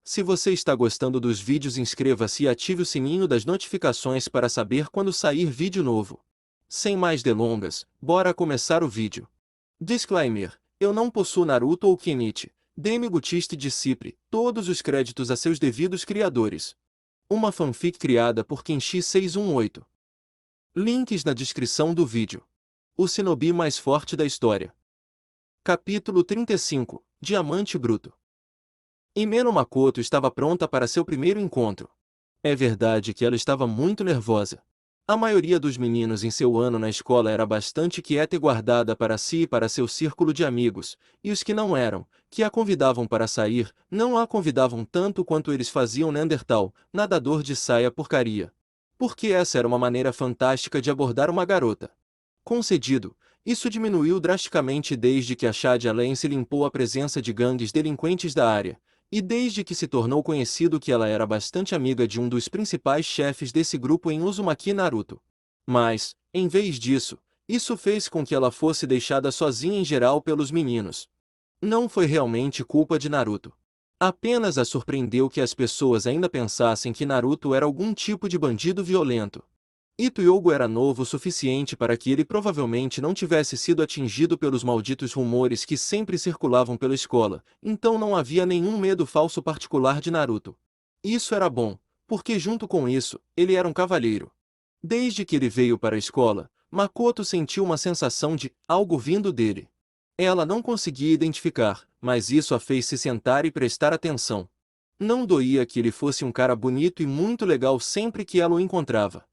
Se você está gostando dos vídeos, inscreva-se e ative o sininho das notificações para saber quando sair vídeo novo. Sem mais delongas, bora começar o vídeo. Disclaimer: eu não possuo Naruto ou Kenichi, Demi Gutiste Disciple, todos os créditos a seus devidos criadores. Uma fanfic criada por Kenshi618. Links na descrição do vídeo. O shinobi mais forte da história. Capítulo 35 – Diamante Bruto. Himeno Makoto estava pronta para seu primeiro encontro. É verdade que ela estava muito nervosa. A maioria dos meninos em seu ano na escola era bastante quieta e guardada para si e para seu círculo de amigos, e os que não eram, que a convidavam para sair, não a convidavam tanto quanto eles faziam Neandertal, nadador de saia porcaria. Porque essa era uma maneira fantástica de abordar uma garota. Concedido, isso diminuiu drasticamente desde que a Shade Alliance limpou a presença de gangues delinquentes da área, e desde que se tornou conhecido que ela era bastante amiga de um dos principais chefes desse grupo em Uzumaki Naruto. Mas, em vez disso, isso fez com que ela fosse deixada sozinha em geral pelos meninos. Não foi realmente culpa de Naruto. Apenas a surpreendeu que as pessoas ainda pensassem que Naruto era algum tipo de bandido violento. Ito Hyogo era novo o suficiente para que ele provavelmente não tivesse sido atingido pelos malditos rumores que sempre circulavam pela escola, então não havia nenhum medo falso particular de Naruto. Isso era bom, porque junto com isso, ele era um cavalheiro. Desde que ele veio para a escola, Makoto sentiu uma sensação de algo vindo dele. Ela não conseguia identificar, mas isso a fez se sentar e prestar atenção. Não doía que ele fosse um cara bonito e muito legal sempre que ela o encontrava.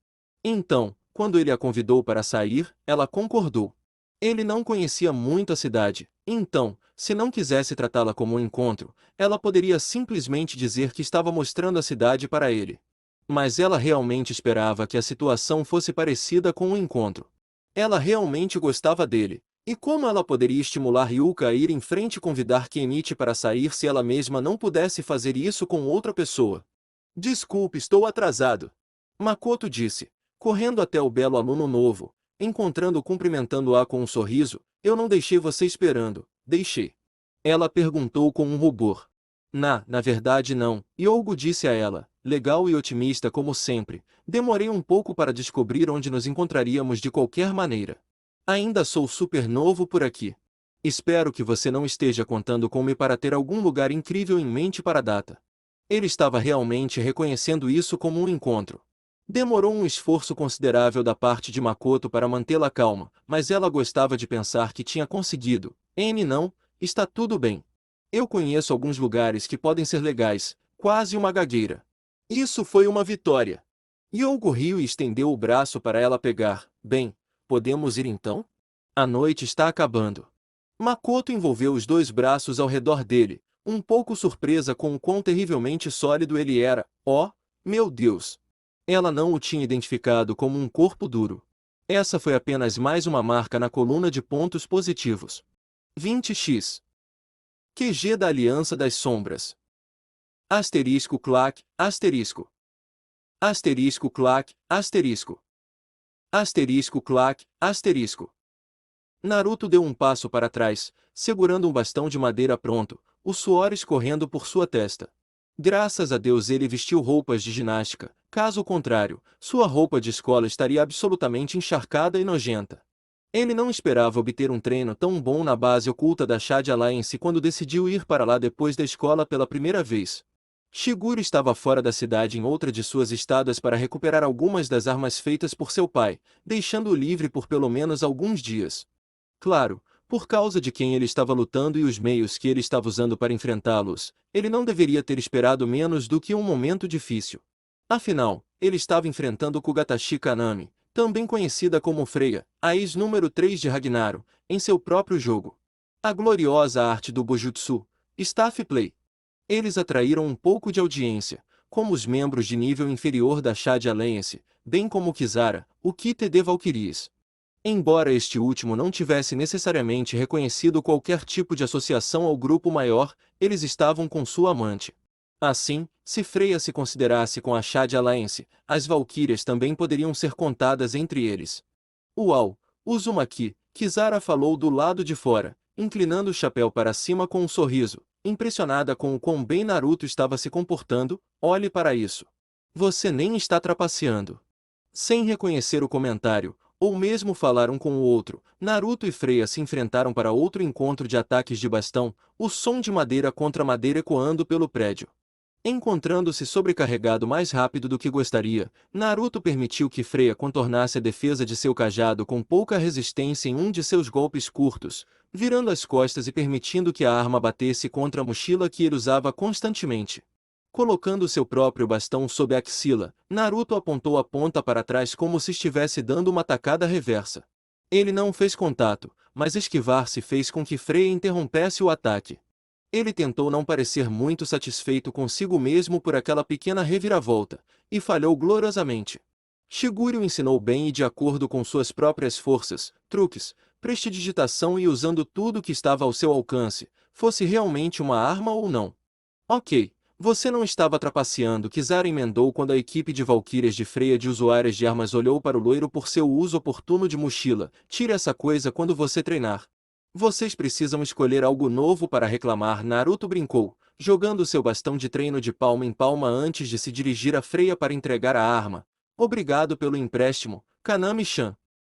Então, quando ele a convidou para sair, ela concordou. Ele não conhecia muito a cidade, então, se não quisesse tratá-la como um encontro, ela poderia simplesmente dizer que estava mostrando a cidade para ele. Mas ela realmente esperava que a situação fosse parecida com um encontro. Ela realmente gostava dele, e como ela poderia estimular Ryuka a ir em frente e convidar Kenichi para sair se ela mesma não pudesse fazer isso com outra pessoa? Desculpe, estou atrasado. Makoto disse, correndo até o belo aluno novo, cumprimentando-a com um sorriso. Eu não deixei você esperando, deixei? Ela perguntou com um rubor. Na verdade não, Hyogo disse a ela, legal e otimista como sempre. Demorei um pouco para descobrir onde nos encontraríamos de qualquer maneira. Ainda sou super novo por aqui. Espero que você não esteja contando com-me para ter algum lugar incrível em mente para a data. Ele estava realmente reconhecendo isso como um encontro. Demorou um esforço considerável da parte de Makoto para mantê-la calma, mas ela gostava de pensar que tinha conseguido. Não, está tudo bem. Eu conheço alguns lugares que podem ser legais, quase uma gagueira. Isso foi uma vitória. Hyogo riu e estendeu o braço para ela pegar. Bem, podemos ir então? A noite está acabando. Makoto envolveu os dois braços ao redor dele, um pouco surpresa com o quão terrivelmente sólido ele era. Oh, meu Deus! Ela não o tinha identificado como um corpo duro. Essa foi apenas mais uma marca na coluna de pontos positivos. 20x. QG da Aliança das Sombras. Asterisco clac, asterisco. Asterisco clac, asterisco. Asterisco clac, asterisco. Naruto deu um passo para trás, segurando um bastão de madeira pronto, o suor escorrendo por sua testa. Graças a Deus ele vestiu roupas de ginástica, caso contrário, sua roupa de escola estaria absolutamente encharcada e nojenta. Ele não esperava obter um treino tão bom na base oculta da Shade Alliance quando decidiu ir para lá depois da escola pela primeira vez. Shiguro estava fora da cidade em outra de suas estadas para recuperar algumas das armas feitas por seu pai, deixando-o livre por pelo menos alguns dias. Claro, por causa de quem ele estava lutando e os meios que ele estava usando para enfrentá-los, ele não deveria ter esperado menos do que um momento difícil. Afinal, ele estava enfrentando Kugatashi Kanami, também conhecida como Freya, a ex-número 3 de Ragnaro, em seu próprio jogo. A gloriosa arte do Bojutsu, Staff Play. Eles atraíram um pouco de audiência, como os membros de nível inferior da Shade Alliance, bem como Kizara, o Kite de Valkyries. Embora este último não tivesse necessariamente reconhecido qualquer tipo de associação ao grupo maior, eles estavam com sua amante. Assim, se Freya se considerasse com a Shade Alliance, as Valquírias também poderiam ser contadas entre eles. Uau! Uzumaki, Kizara falou do lado de fora, inclinando o chapéu para cima com um sorriso. impressionada com o quão bem Naruto estava se comportando. Olhe para isso. Você nem está trapaceando. Sem reconhecer o comentário, ou mesmo falar um com o outro, Naruto e Freya se enfrentaram para outro encontro de ataques de bastão, o som de madeira contra madeira ecoando pelo prédio. Encontrando-se sobrecarregado mais rápido do que gostaria, Naruto permitiu que Freya contornasse a defesa de seu cajado com pouca resistência em um de seus golpes curtos, virando as costas e permitindo que a arma batesse contra a mochila que ele usava constantemente. Colocando seu próprio bastão sob a axila, Naruto apontou a ponta para trás como se estivesse dando uma tacada reversa. Ele não fez contato, mas esquivar-se fez com que Freya interrompesse o ataque. Ele tentou não parecer muito satisfeito consigo mesmo por aquela pequena reviravolta, e falhou gloriosamente. Shigure o ensinou bem e de acordo com suas próprias forças, truques, prestidigitação e usando tudo que estava ao seu alcance, fosse realmente uma arma ou não. Ok. Você não estava trapaceando, Kizaru emendou quando a equipe de valquírias de Freya de usuárias de armas olhou para o loiro por seu uso oportuno de mochila. Tire essa coisa quando você treinar. Vocês precisam escolher algo novo para reclamar, Naruto brincou, jogando seu bastão de treino de palma em palma antes de se dirigir a Freya para entregar a arma. Obrigado pelo empréstimo, Kanami-chan.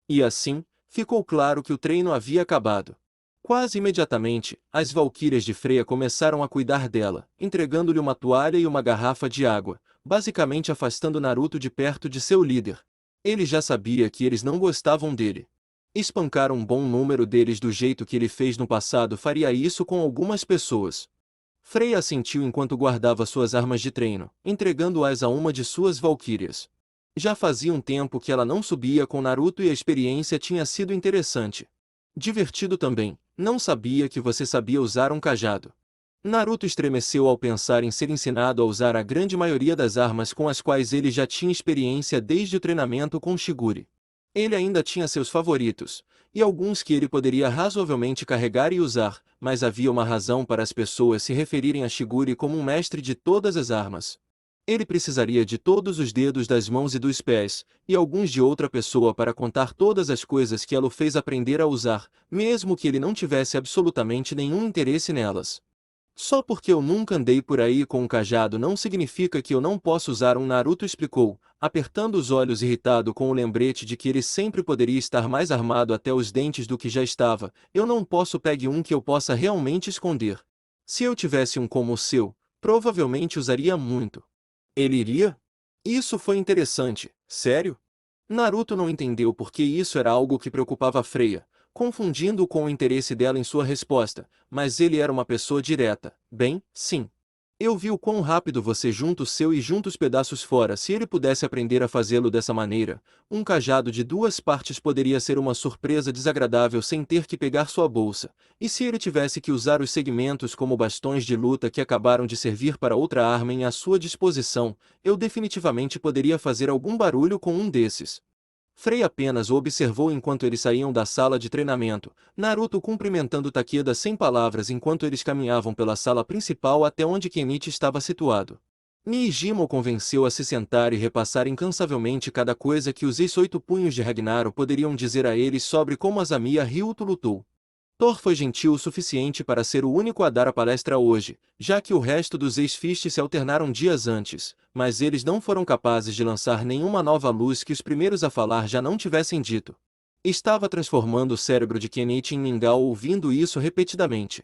E assim, ficou claro que o treino havia acabado. Quase imediatamente, as valquírias de Freya começaram a cuidar dela, entregando-lhe uma toalha e uma garrafa de água, basicamente afastando Naruto de perto de seu líder. Ele já sabia que eles não gostavam dele. Espancar um bom número deles do jeito que ele fez no passado faria isso com algumas pessoas. Freya assentiu enquanto guardava suas armas de treino, entregando-as a uma de suas valquírias. Já fazia um tempo que ela não subia com Naruto e a experiência tinha sido interessante. Divertido também. Não sabia que você sabia usar um cajado. Naruto estremeceu ao pensar em ser ensinado a usar a grande maioria das armas com as quais ele já tinha experiência desde o treinamento com Shigure. Ele ainda tinha seus favoritos, e alguns que ele poderia razoavelmente carregar e usar, mas havia uma razão para as pessoas se referirem a Shigure como um mestre de todas as armas. Ele precisaria de todos os dedos das mãos e dos pés, e alguns de outra pessoa para contar todas as coisas que ela o fez aprender a usar, mesmo que ele não tivesse absolutamente nenhum interesse nelas. Só porque eu nunca andei por aí com um cajado não significa que eu não posso usar um, Naruto explicou, apertando os olhos irritado com o lembrete de que ele sempre poderia estar mais armado até os dentes do que já estava. Eu não posso pegar um que eu possa realmente esconder. Se eu tivesse um como o seu, provavelmente usaria muito. Ele iria? Isso foi interessante. Sério? Naruto não entendeu por que isso era algo que preocupava Freya, confundindo-o com o interesse dela em sua resposta, mas ele era uma pessoa direta. Bem, sim. Eu vi o quão rápido você junta o seu e junta os pedaços fora. Se ele pudesse aprender a fazê-lo dessa maneira, um cajado de duas partes poderia ser uma surpresa desagradável sem ter que pegar sua bolsa. E se ele tivesse que usar os segmentos como bastões de luta que acabaram de servir para outra arma à sua disposição, eu definitivamente poderia fazer algum barulho com um desses. Freya apenas o observou enquanto eles saíam da sala de treinamento, Naruto cumprimentando Takeda sem palavras enquanto eles caminhavam pela sala principal até onde Kenichi estava situado. Nijima o convenceu a se sentar e repassar incansavelmente cada coisa que os ex-8 punhos de Ragnaro poderiam dizer a eles sobre como Asamiya Ryuto lutou. Thor foi gentil o suficiente para ser o único a dar a palestra hoje, já que o resto dos ex-Fist se alternaram dias antes, mas eles não foram capazes de lançar nenhuma nova luz que os primeiros a falar já não tivessem dito. Estava transformando o cérebro de Kenichi em mingau ouvindo isso repetidamente.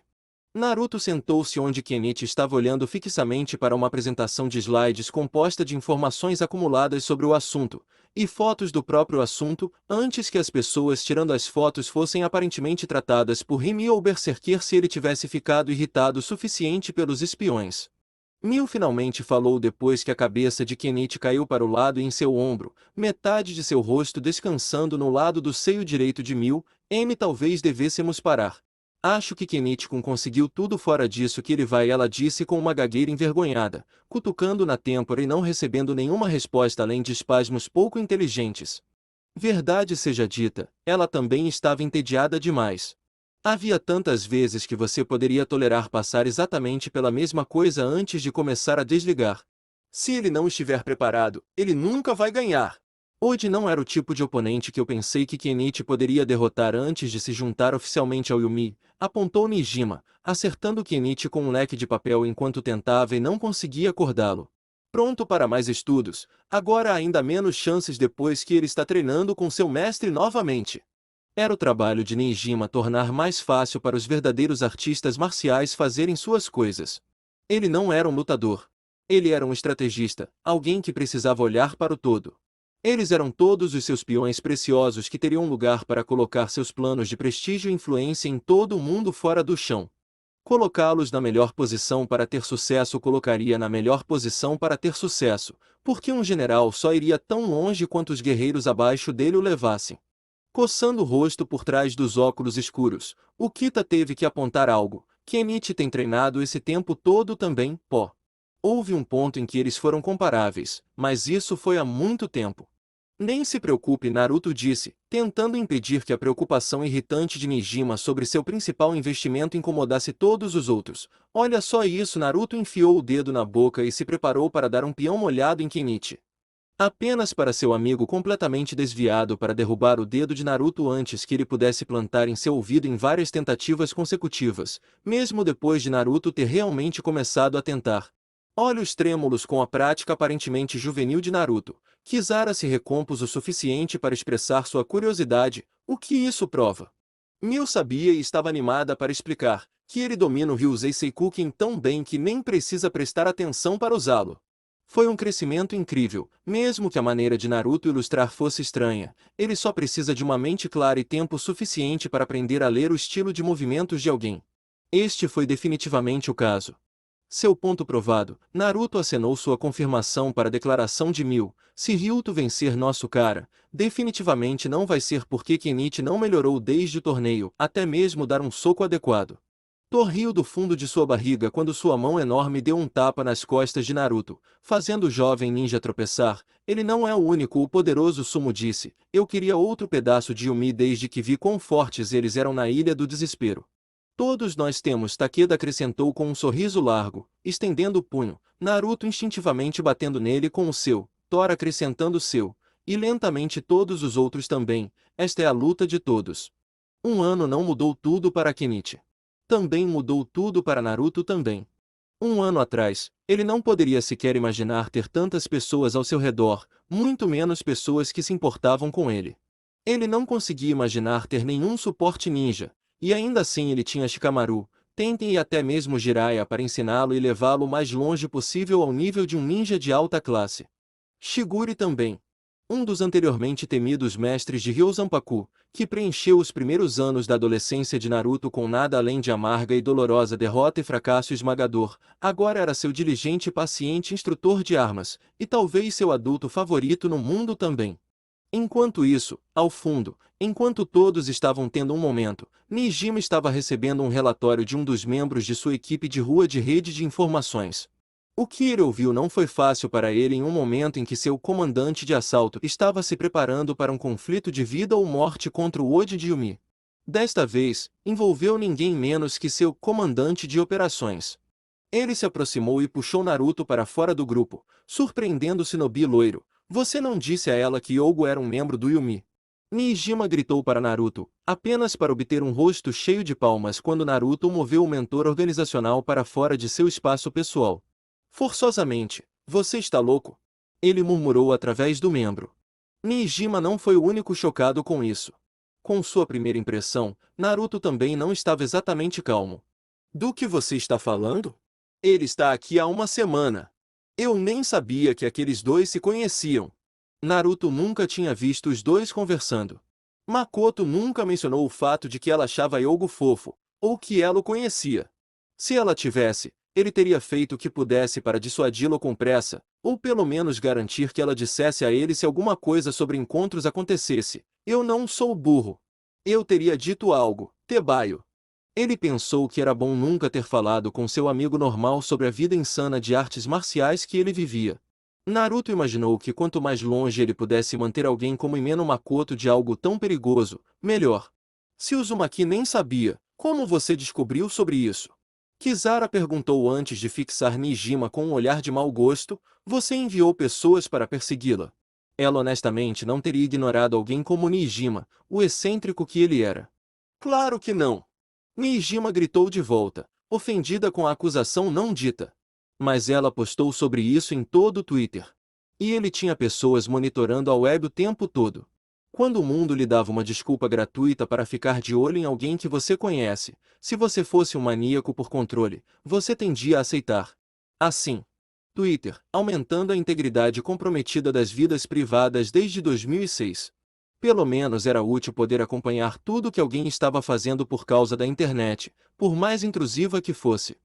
Naruto sentou-se onde Kenichi estava olhando fixamente para uma apresentação de slides composta de informações acumuladas sobre o assunto, e fotos do próprio assunto, antes que as pessoas tirando as fotos fossem aparentemente tratadas por Rimi ou Berserker se ele tivesse ficado irritado o suficiente pelos espiões. Mil finalmente falou depois que a cabeça de Kenichi caiu para o lado em seu ombro, metade de seu rosto descansando no lado do seio direito de Mil. Talvez devêssemos parar. Acho que Kenichi-kun conseguiu tudo fora disso que ele vai, ela disse com uma gagueira envergonhada, cutucando na têmpora e não recebendo nenhuma resposta além de espasmos pouco inteligentes. Verdade seja dita, ela também estava entediada demais. Havia tantas vezes que você poderia tolerar passar exatamente pela mesma coisa antes de começar a desligar. Se ele não estiver preparado, ele nunca vai ganhar. Oji não era o tipo de oponente que eu pensei que Kenichi poderia derrotar antes de se juntar oficialmente ao Yumi, apontou Nijima, acertando Kenichi com um leque de papel enquanto tentava e não conseguia acordá-lo. Pronto para mais estudos, agora há ainda menos chances depois que ele está treinando com seu mestre novamente. Era o trabalho de Nijima tornar mais fácil para os verdadeiros artistas marciais fazerem suas coisas. Ele não era um lutador. Ele era um estrategista, alguém que precisava olhar para o todo. Eles eram todos os seus peões preciosos que teriam lugar para colocar seus planos de prestígio e influência em todo o mundo fora do chão. Colocá-los na melhor posição para ter sucesso colocaria na melhor posição para ter sucesso, porque um general só iria tão longe quanto os guerreiros abaixo dele o levassem. Coçando o rosto por trás dos óculos escuros, o Kita teve que apontar algo. Kenichi tem treinado esse tempo todo também, pó. Houve um ponto em que eles foram comparáveis, mas isso foi há muito tempo. Nem se preocupe, Naruto disse, tentando impedir que a preocupação irritante de Nijima sobre seu principal investimento incomodasse todos os outros. Olha só isso, Naruto enfiou o dedo na boca e se preparou para dar um peão molhado em Kenichi. Apenas para seu amigo completamente desviado para derrubar o dedo de Naruto antes que ele pudesse plantar em seu ouvido em várias tentativas consecutivas, mesmo depois de Naruto ter realmente começado a tentar. Olhos trêmulos com a prática aparentemente juvenil de Naruto, Kizaru se recompôs o suficiente para expressar sua curiosidade. O que isso prova? Mil sabia e estava animada para explicar que ele domina o Ryuzei Seikuken tão bem que nem precisa prestar atenção para usá-lo. Foi um crescimento incrível, mesmo que a maneira de Naruto ilustrar fosse estranha. Ele só precisa de uma mente clara e tempo suficiente para aprender a ler o estilo de movimentos de alguém. Este foi definitivamente o caso. Seu ponto provado, Naruto acenou sua confirmação para a declaração de Mil. Se Ryuto vencer nosso cara, definitivamente não vai ser porque Kenichi não melhorou desde o torneio, até mesmo dar um soco adequado. Thor riu do fundo de sua barriga quando sua mão enorme deu um tapa nas costas de Naruto, fazendo o jovem ninja tropeçar. Ele não é o único, o poderoso Sumo disse. Eu queria outro pedaço de Yumi desde que vi quão fortes eles eram na Ilha do Desespero. Todos nós temos, Takeda acrescentou com um sorriso largo, estendendo o punho, Naruto instintivamente batendo nele com o seu, Thor acrescentando o seu, e lentamente todos os outros também. Esta é a luta de todos. Um ano não mudou tudo para Kenichi. Também mudou tudo para Naruto também. Um ano atrás, ele não poderia sequer imaginar ter tantas pessoas ao seu redor, muito menos pessoas que se importavam com ele. Ele não conseguia imaginar ter nenhum suporte ninja, e ainda assim ele tinha Shikamaru, Tenten e até mesmo Jiraiya para ensiná-lo e levá-lo o mais longe possível ao nível de um ninja de alta classe. Shigure também. Um dos anteriormente temidos mestres de Ryozanpaku, que preencheu os primeiros anos da adolescência de Naruto com nada além de amarga e dolorosa derrota e fracasso esmagador, agora era seu diligente e paciente instrutor de armas, e talvez seu adulto favorito no mundo também. Enquanto isso, ao fundo, enquanto todos estavam tendo um momento, Nijima estava recebendo um relatório de um dos membros de sua equipe de rua de rede de informações. O que ele ouviu não foi fácil para ele em um momento em que seu comandante de assalto estava se preparando para um conflito de vida ou morte contra o Oji de Yumi. Desta vez, envolveu ninguém menos que seu comandante de operações. Ele se aproximou e puxou Naruto para fora do grupo, surpreendendo o shinobi loiro. Você não disse a ela que Yogo era um membro do Yumi? Nijima gritou para Naruto, apenas para obter um rosto cheio de palmas quando Naruto moveu o mentor organizacional para fora de seu espaço pessoal. Forçosamente, você está louco? Ele murmurou através do membro. Nijima não foi o único chocado com isso. Com sua primeira impressão, Naruto também não estava exatamente calmo. Do que você está falando? Ele está aqui há uma semana. Eu nem sabia que aqueles dois se conheciam. Naruto nunca tinha visto os dois conversando. Makoto nunca mencionou o fato de que ela achava Yogo fofo, ou que ela o conhecia. Se ela tivesse, ele teria feito o que pudesse para dissuadi-lo com pressa, ou pelo menos garantir que ela dissesse a ele se alguma coisa sobre encontros acontecesse. Eu não sou burro. Eu teria dito algo, Tebaio. Ele pensou que era bom nunca ter falado com seu amigo normal sobre a vida insana de artes marciais que ele vivia. Naruto imaginou que quanto mais longe ele pudesse manter alguém como Himeno Makoto de algo tão perigoso, melhor. Se Uzumaki nem sabia, como você descobriu sobre isso? Kizaru perguntou antes de fixar Nijima com um olhar de mau gosto. Você enviou pessoas para persegui-la. Ela honestamente não teria ignorado alguém como Nijima, o excêntrico que ele era. Claro que não! Nijima gritou de volta, ofendida com a acusação não dita. Mas ela postou sobre isso em todo o Twitter. E ele tinha pessoas monitorando a web o tempo todo. Quando o mundo lhe dava uma desculpa gratuita para ficar de olho em alguém que você conhece, se você fosse um maníaco por controle, você tendia a aceitar. Assim, Twitter, aumentando a integridade comprometida das vidas privadas desde 2006. Pelo menos era útil poder acompanhar tudo o que alguém estava fazendo por causa da internet, por mais intrusiva que fosse.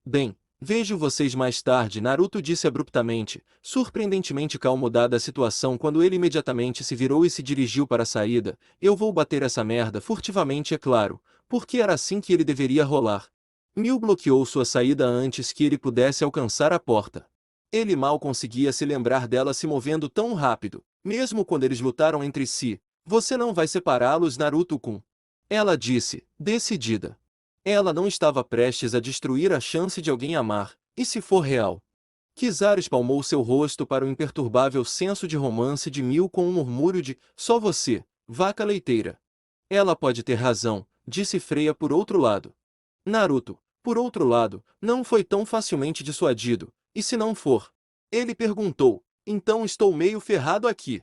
Bem, vejo vocês mais tarde, Naruto disse abruptamente, surpreendentemente calmo dada a situação quando ele imediatamente se virou e se dirigiu para a saída. Eu vou bater essa merda furtivamente, é claro, porque era assim que ele deveria rolar. Mil bloqueou sua saída antes que ele pudesse alcançar a porta. Ele mal conseguia se lembrar dela se movendo tão rápido, mesmo quando eles lutaram entre si. Você não vai separá-los, Naruto-kun. Ela disse, decidida. Ela não estava prestes a destruir a chance de alguém amar, e se for real. Kizaru espalmou seu rosto para o imperturbável senso de romance de Mil com um murmúrio de, só você, vaca leiteira. Ela pode ter razão, disse Freya por outro lado. Naruto, por outro lado, não foi tão facilmente dissuadido, e se não for? Ele perguntou, então estou meio ferrado aqui.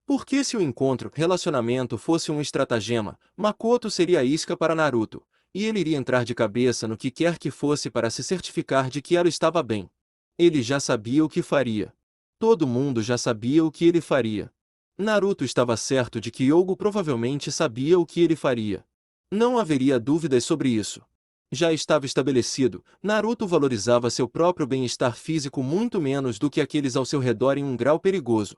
Porque se o relacionamento fosse um estratagema, Makoto seria a isca para Naruto, e ele iria entrar de cabeça no que quer que fosse para se certificar de que ela estava bem. Ele já sabia o que faria. Todo mundo já sabia o que ele faria. Naruto estava certo de que Yogo provavelmente sabia o que ele faria. Não haveria dúvidas sobre isso. Já estava estabelecido, Naruto valorizava seu próprio bem-estar físico muito menos do que aqueles ao seu redor em um grau perigoso.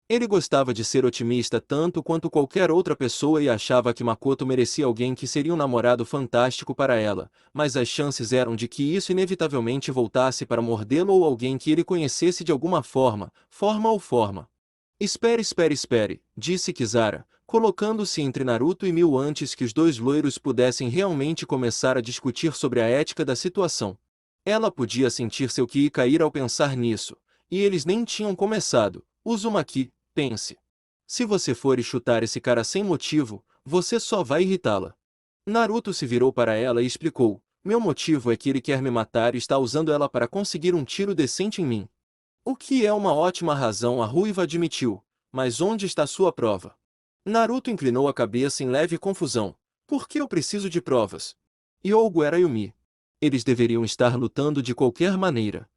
Ele gostava de ser otimista tanto quanto qualquer outra pessoa e achava que Makoto merecia alguém que seria um namorado fantástico para ela, mas as chances eram de que isso inevitavelmente voltasse para mordê-lo ou alguém que ele conhecesse de alguma forma. Espere, disse Kizaru, colocando-se entre Naruto e Mil antes que os dois loiros pudessem realmente começar a discutir sobre a ética da situação. Ela podia sentir seu ki cair ao pensar nisso, e eles nem tinham começado. Uzumaki, pense. Se você for e chutar esse cara sem motivo, você só vai irritá-la. Naruto se virou para ela e explicou, meu motivo é que ele quer me matar e está usando ela para conseguir um tiro decente em mim. O que é uma ótima razão, a ruiva admitiu, mas onde está sua prova? Naruto inclinou a cabeça em leve confusão. Por que eu preciso de provas? Yogo era Yumi. Eles deveriam estar lutando de qualquer maneira.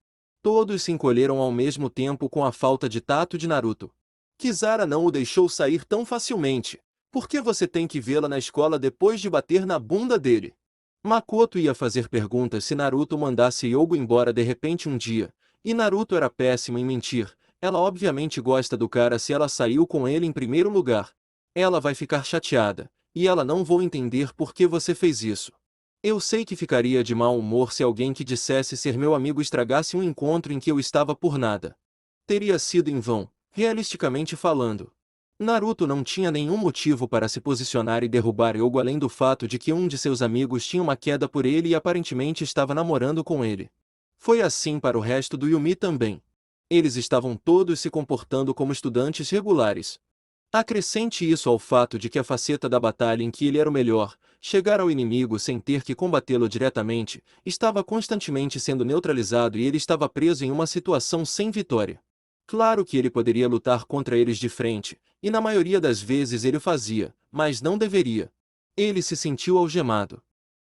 Todos se encolheram ao mesmo tempo com a falta de tato de Naruto. Kizaru não o deixou sair tão facilmente. Por que você tem que vê-la na escola depois de bater na bunda dele? Makoto ia fazer perguntas se Naruto mandasse Yogo embora de repente um dia, e Naruto era péssimo em mentir. Ela obviamente gosta do cara se ela saiu com ele em primeiro lugar. Ela vai ficar chateada, e ela não vou entender por que você fez isso. Eu sei que ficaria de mau humor se alguém que dissesse ser meu amigo estragasse um encontro em que eu estava por nada. Teria sido em vão, realisticamente falando. Naruto não tinha nenhum motivo para se posicionar e derrubar Yogo além do fato de que um de seus amigos tinha uma queda por ele e aparentemente estava namorando com ele. Foi assim para o resto do Yumi também. Eles estavam todos se comportando como estudantes regulares. Acrescente isso ao fato de que a faceta da batalha em que ele era o melhor, chegar ao inimigo sem ter que combatê-lo diretamente, estava constantemente sendo neutralizado e ele estava preso em uma situação sem vitória. Claro que ele poderia lutar contra eles de frente, e na maioria das vezes ele o fazia, mas não deveria. Ele se sentiu algemado.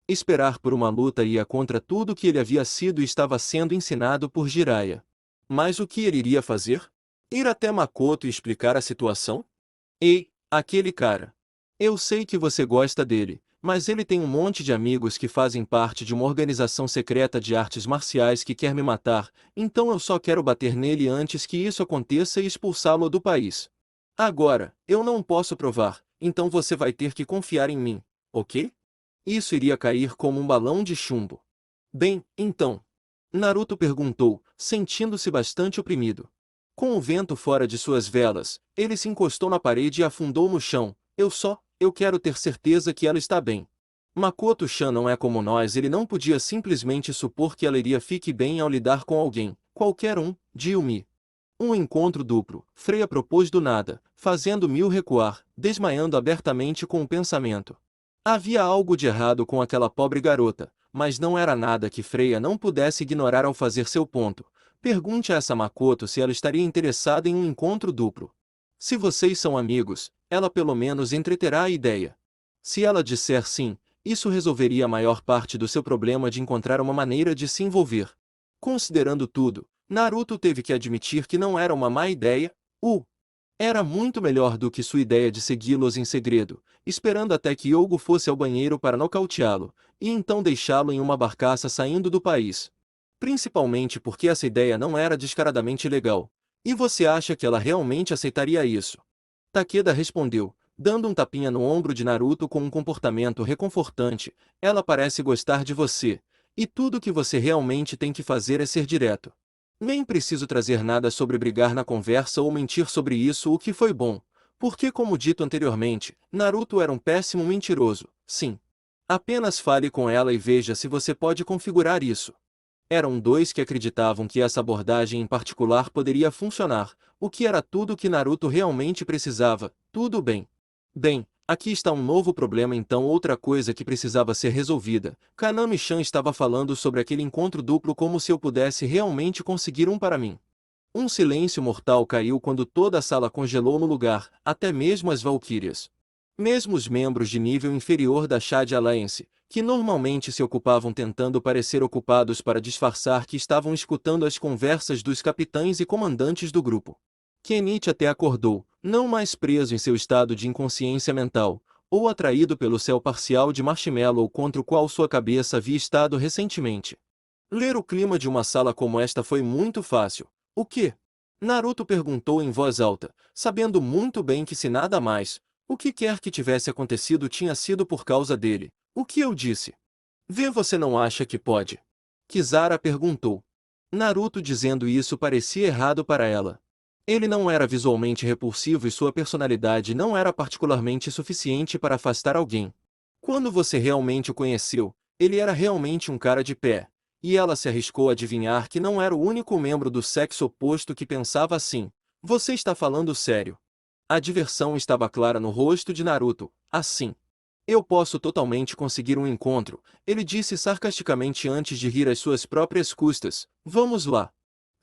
Esperar por uma luta ia contra tudo que ele havia sido e estava sendo ensinado por Jiraiya. Mas o que ele iria fazer? Ir até Makoto e explicar a situação? Ei, aquele cara. Eu sei que você gosta dele, mas ele tem um monte de amigos que fazem parte de uma organização secreta de artes marciais que quer me matar, então eu só quero bater nele antes que isso aconteça e expulsá-lo do país. Agora, eu não posso provar, então você vai ter que confiar em mim, ok? Isso iria cair como um balão de chumbo. Bem, então. Naruto perguntou, sentindo-se bastante oprimido. Com o vento fora de suas velas, ele se encostou na parede e afundou no chão. Eu quero ter certeza que ela está bem. Makoto-chan não é como nós, ele não podia simplesmente supor que ela iria fique bem ao lidar com alguém, qualquer um, de Yumi. Um encontro duplo, Freya propôs do nada, fazendo Mil recuar, desmaiando abertamente com o pensamento. Havia algo de errado com aquela pobre garota, mas não era nada que Freya não pudesse ignorar ao fazer seu ponto. Pergunte a essa Makoto se ela estaria interessada em um encontro duplo. Se vocês são amigos, ela pelo menos entreterá a ideia. Se ela disser sim, isso resolveria a maior parte do seu problema de encontrar uma maneira de se envolver. Considerando tudo, Naruto teve que admitir que não era uma má ideia. Era muito melhor do que sua ideia de segui-los em segredo, esperando até que Yogo fosse ao banheiro para nocauteá-lo, e então deixá-lo em uma barcaça saindo do país. Principalmente porque essa ideia não era descaradamente legal. E você acha que ela realmente aceitaria isso? Takeda respondeu, dando um tapinha no ombro de Naruto com um comportamento reconfortante. Ela parece gostar de você, e tudo o que você realmente tem que fazer é ser direto. Nem preciso trazer nada sobre brigar na conversa ou mentir sobre isso, o que foi bom, porque como dito anteriormente, Naruto era um péssimo mentiroso, sim. Apenas fale com ela e veja se você pode configurar isso. Eram dois que acreditavam que essa abordagem em particular poderia funcionar, o que era tudo que Naruto realmente precisava. Tudo bem. Bem, aqui está um novo problema, então outra coisa que precisava ser resolvida. Kanami-chan estava falando sobre aquele encontro duplo como se eu pudesse realmente conseguir um para mim. Um silêncio mortal caiu quando toda a sala congelou no lugar, até mesmo as valquírias. Mesmo os membros de nível inferior da Shad Alliance, que normalmente se ocupavam tentando parecer ocupados para disfarçar que estavam escutando as conversas dos capitães e comandantes do grupo. Kenichi até acordou, não mais preso em seu estado de inconsciência mental, ou atraído pelo céu parcial de marshmallow contra o qual sua cabeça havia estado recentemente. Ler o clima de uma sala como esta foi muito fácil. O quê? Naruto perguntou em voz alta, sabendo muito bem que se nada mais, o que quer que tivesse acontecido tinha sido por causa dele. O que eu disse? Vê, você não acha que pode? Kisara perguntou. Naruto dizendo isso parecia errado para ela. Ele não era visualmente repulsivo e sua personalidade não era particularmente suficiente para afastar alguém. Quando você realmente o conheceu, ele era realmente um cara de pé, e ela se arriscou a adivinhar que não era o único membro do sexo oposto que pensava assim. Você está falando sério? A diversão estava clara no rosto de Naruto. Assim. Eu posso totalmente conseguir um encontro, ele disse sarcasticamente antes de rir às suas próprias custas. Vamos lá.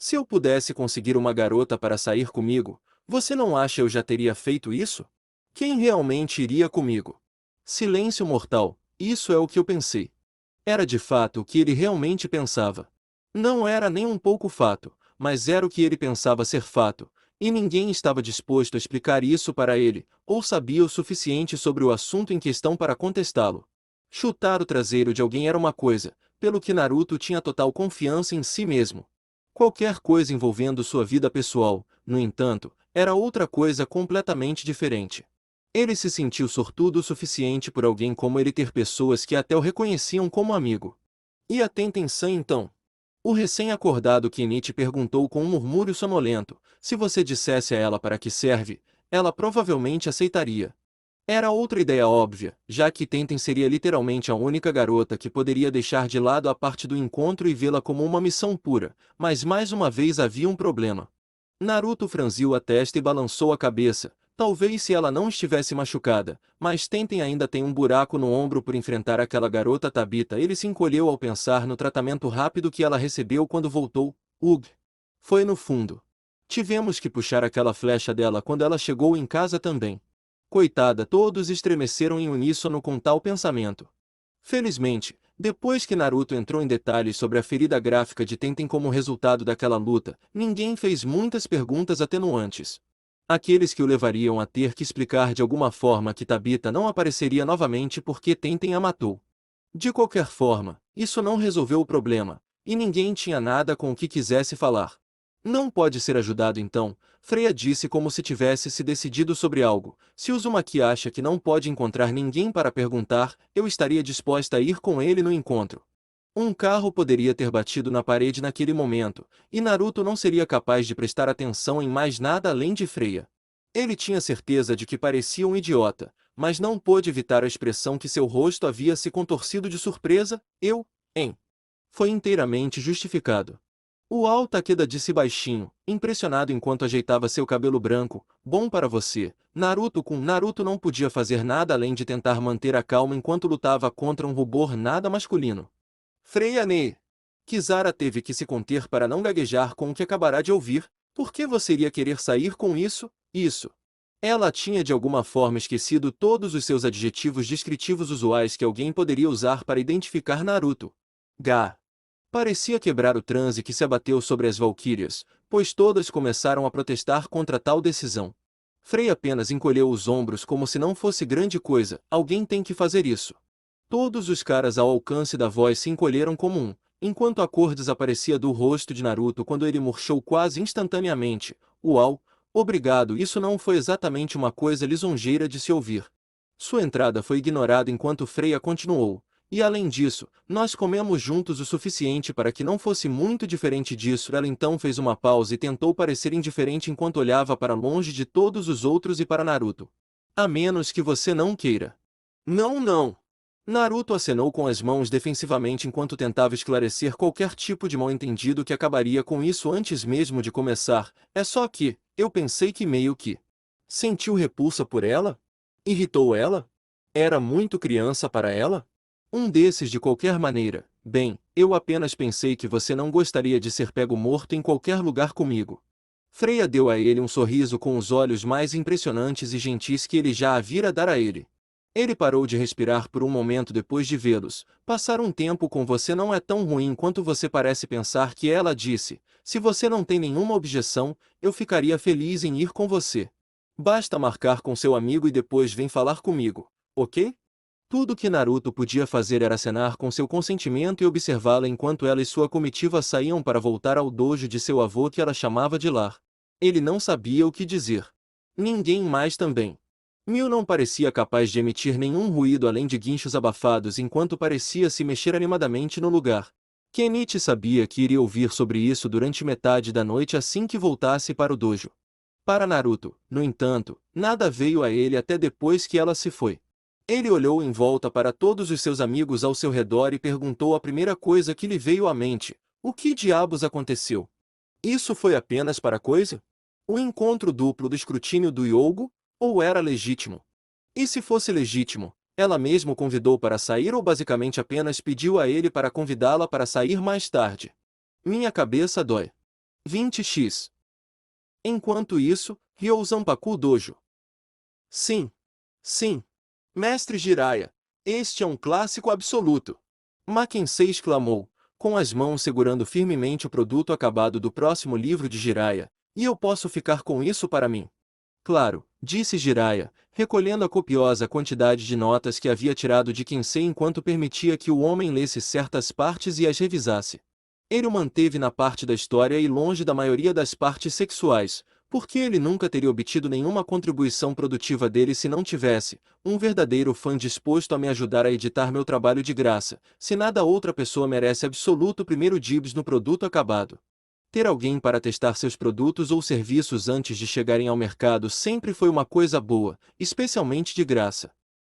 Se eu pudesse conseguir uma garota para sair comigo, você não acha eu já teria feito isso? Quem realmente iria comigo? Silêncio mortal, isso é o que eu pensei. Era de fato o que ele realmente pensava. Não era nem um pouco fato, mas era o que ele pensava ser fato, e ninguém estava disposto a explicar isso para ele, ou sabia o suficiente sobre o assunto em questão para contestá-lo. Chutar o traseiro de alguém era uma coisa, pelo que Naruto tinha total confiança em si mesmo. Qualquer coisa envolvendo sua vida pessoal, no entanto, era outra coisa completamente diferente. Ele se sentiu sortudo o suficiente por alguém como ele ter pessoas que até o reconheciam como amigo. E a Tenten-san então? O recém-acordado Kenichi perguntou com um murmúrio sonolento. Se você dissesse a ela para que serve, ela provavelmente aceitaria. Era outra ideia óbvia, já que Tenten seria literalmente a única garota que poderia deixar de lado a parte do encontro e vê-la como uma missão pura, mas mais uma vez havia um problema. Naruto franziu a testa e balançou a cabeça. Talvez se ela não estivesse machucada, mas Tenten ainda tem um buraco no ombro por enfrentar aquela garota Tabita. Ele se encolheu ao pensar no tratamento rápido que ela recebeu quando voltou. Ugh! Foi no fundo. Tivemos que puxar aquela flecha dela quando ela chegou em casa também. Coitada, todos estremeceram em uníssono com tal pensamento. Felizmente, depois que Naruto entrou em detalhes sobre a ferida gráfica de Tenten como resultado daquela luta, ninguém fez muitas perguntas atenuantes. Aqueles que o levariam a ter que explicar de alguma forma que Tabita não apareceria novamente porque Tenten a matou. De qualquer forma, isso não resolveu o problema, e ninguém tinha nada com o que quisesse falar. Não pode ser ajudado então, Freya disse como se tivesse se decidido sobre algo. Se Uzumaki acha que não pode encontrar ninguém para perguntar, eu estaria disposta a ir com ele no encontro. Um carro poderia ter batido na parede naquele momento, e Naruto não seria capaz de prestar atenção em mais nada além de Freya. Ele tinha certeza de que parecia um idiota, mas não pôde evitar a expressão que seu rosto havia se contorcido de surpresa. Hein? Foi inteiramente justificado. O Takeda disse baixinho, impressionado enquanto ajeitava seu cabelo branco. Bom para você, Naruto. Naruto não podia fazer nada além de tentar manter a calma enquanto lutava contra um rubor nada masculino. Freya ne. Kizara teve que se conter para não gaguejar com o que acabará de ouvir. Por que você iria querer sair com isso? Isso. Ela tinha de alguma forma esquecido todos os seus adjetivos descritivos usuais que alguém poderia usar para identificar Naruto. Gá. Parecia quebrar o transe que se abateu sobre as valquírias, pois todas começaram a protestar contra tal decisão. Frei apenas encolheu os ombros como se não fosse grande coisa. Alguém tem que fazer isso. Todos os caras ao alcance da voz se encolheram como um, enquanto a cor desaparecia do rosto de Naruto quando ele murchou quase instantaneamente. Uau, obrigado. Isso não foi exatamente uma coisa lisonjeira de se ouvir. Sua entrada foi ignorada enquanto Freya continuou. E além disso, nós comemos juntos o suficiente para que não fosse muito diferente disso. Ela então fez uma pausa e tentou parecer indiferente enquanto olhava para longe de todos os outros e para Naruto. A menos que você não queira. Não, não. Naruto acenou com as mãos defensivamente enquanto tentava esclarecer qualquer tipo de mal-entendido que acabaria com isso antes mesmo de começar. É só que, eu pensei que meio que. Sentiu repulsa por ela? Irritou ela? Era muito criança para ela? Um desses de qualquer maneira. Bem, eu apenas pensei que você não gostaria de ser pego morto em qualquer lugar comigo. Freya deu a ele um sorriso com os olhos mais impressionantes e gentis que ele já a vira dar a ele. Ele parou de respirar por um momento depois de vê-los. Passar um tempo com você não é tão ruim quanto você parece pensar que ela disse. Se você não tem nenhuma objeção, eu ficaria feliz em ir com você. Basta marcar com seu amigo e depois vem falar comigo, ok? Tudo que Naruto podia fazer era acenar com seu consentimento e observá-la enquanto ela e sua comitiva saíam para voltar ao dojo de seu avô que ela chamava de lar. Ele não sabia o que dizer. Ninguém mais também. Mil não parecia capaz de emitir nenhum ruído além de guinchos abafados enquanto parecia se mexer animadamente no lugar. Kenichi sabia que iria ouvir sobre isso durante metade da noite assim que voltasse para o dojo. Para Naruto, no entanto, nada veio a ele até depois que ela se foi. Ele olhou em volta para todos os seus amigos ao seu redor e perguntou a primeira coisa que lhe veio à mente: o que diabos aconteceu? Isso foi apenas para coisa? O encontro duplo do escrutínio do Yogo? Ou era legítimo? E se fosse legítimo, ela mesma o convidou para sair ou basicamente apenas pediu a ele para convidá-la para sair mais tarde? Minha cabeça dói. 20x. Enquanto isso, Ryo Zanpaku Dojo. Sim. Sim. Mestre Jiraiya, este é um clássico absoluto. Mackenzie exclamou, com as mãos segurando firmemente o produto acabado do próximo livro de Jiraiya, e eu posso ficar com isso para mim. Claro, disse Jiraiya, recolhendo a copiosa quantidade de notas que havia tirado de Kensei enquanto permitia que o homem lesse certas partes e as revisasse. Ele o manteve na parte da história e longe da maioria das partes sexuais, porque ele nunca teria obtido nenhuma contribuição produtiva dele se não tivesse um verdadeiro fã disposto a me ajudar a editar meu trabalho de graça, se nada outra pessoa merece absoluto primeiro dibs no produto acabado. Ter alguém para testar seus produtos ou serviços antes de chegarem ao mercado sempre foi uma coisa boa, especialmente de graça.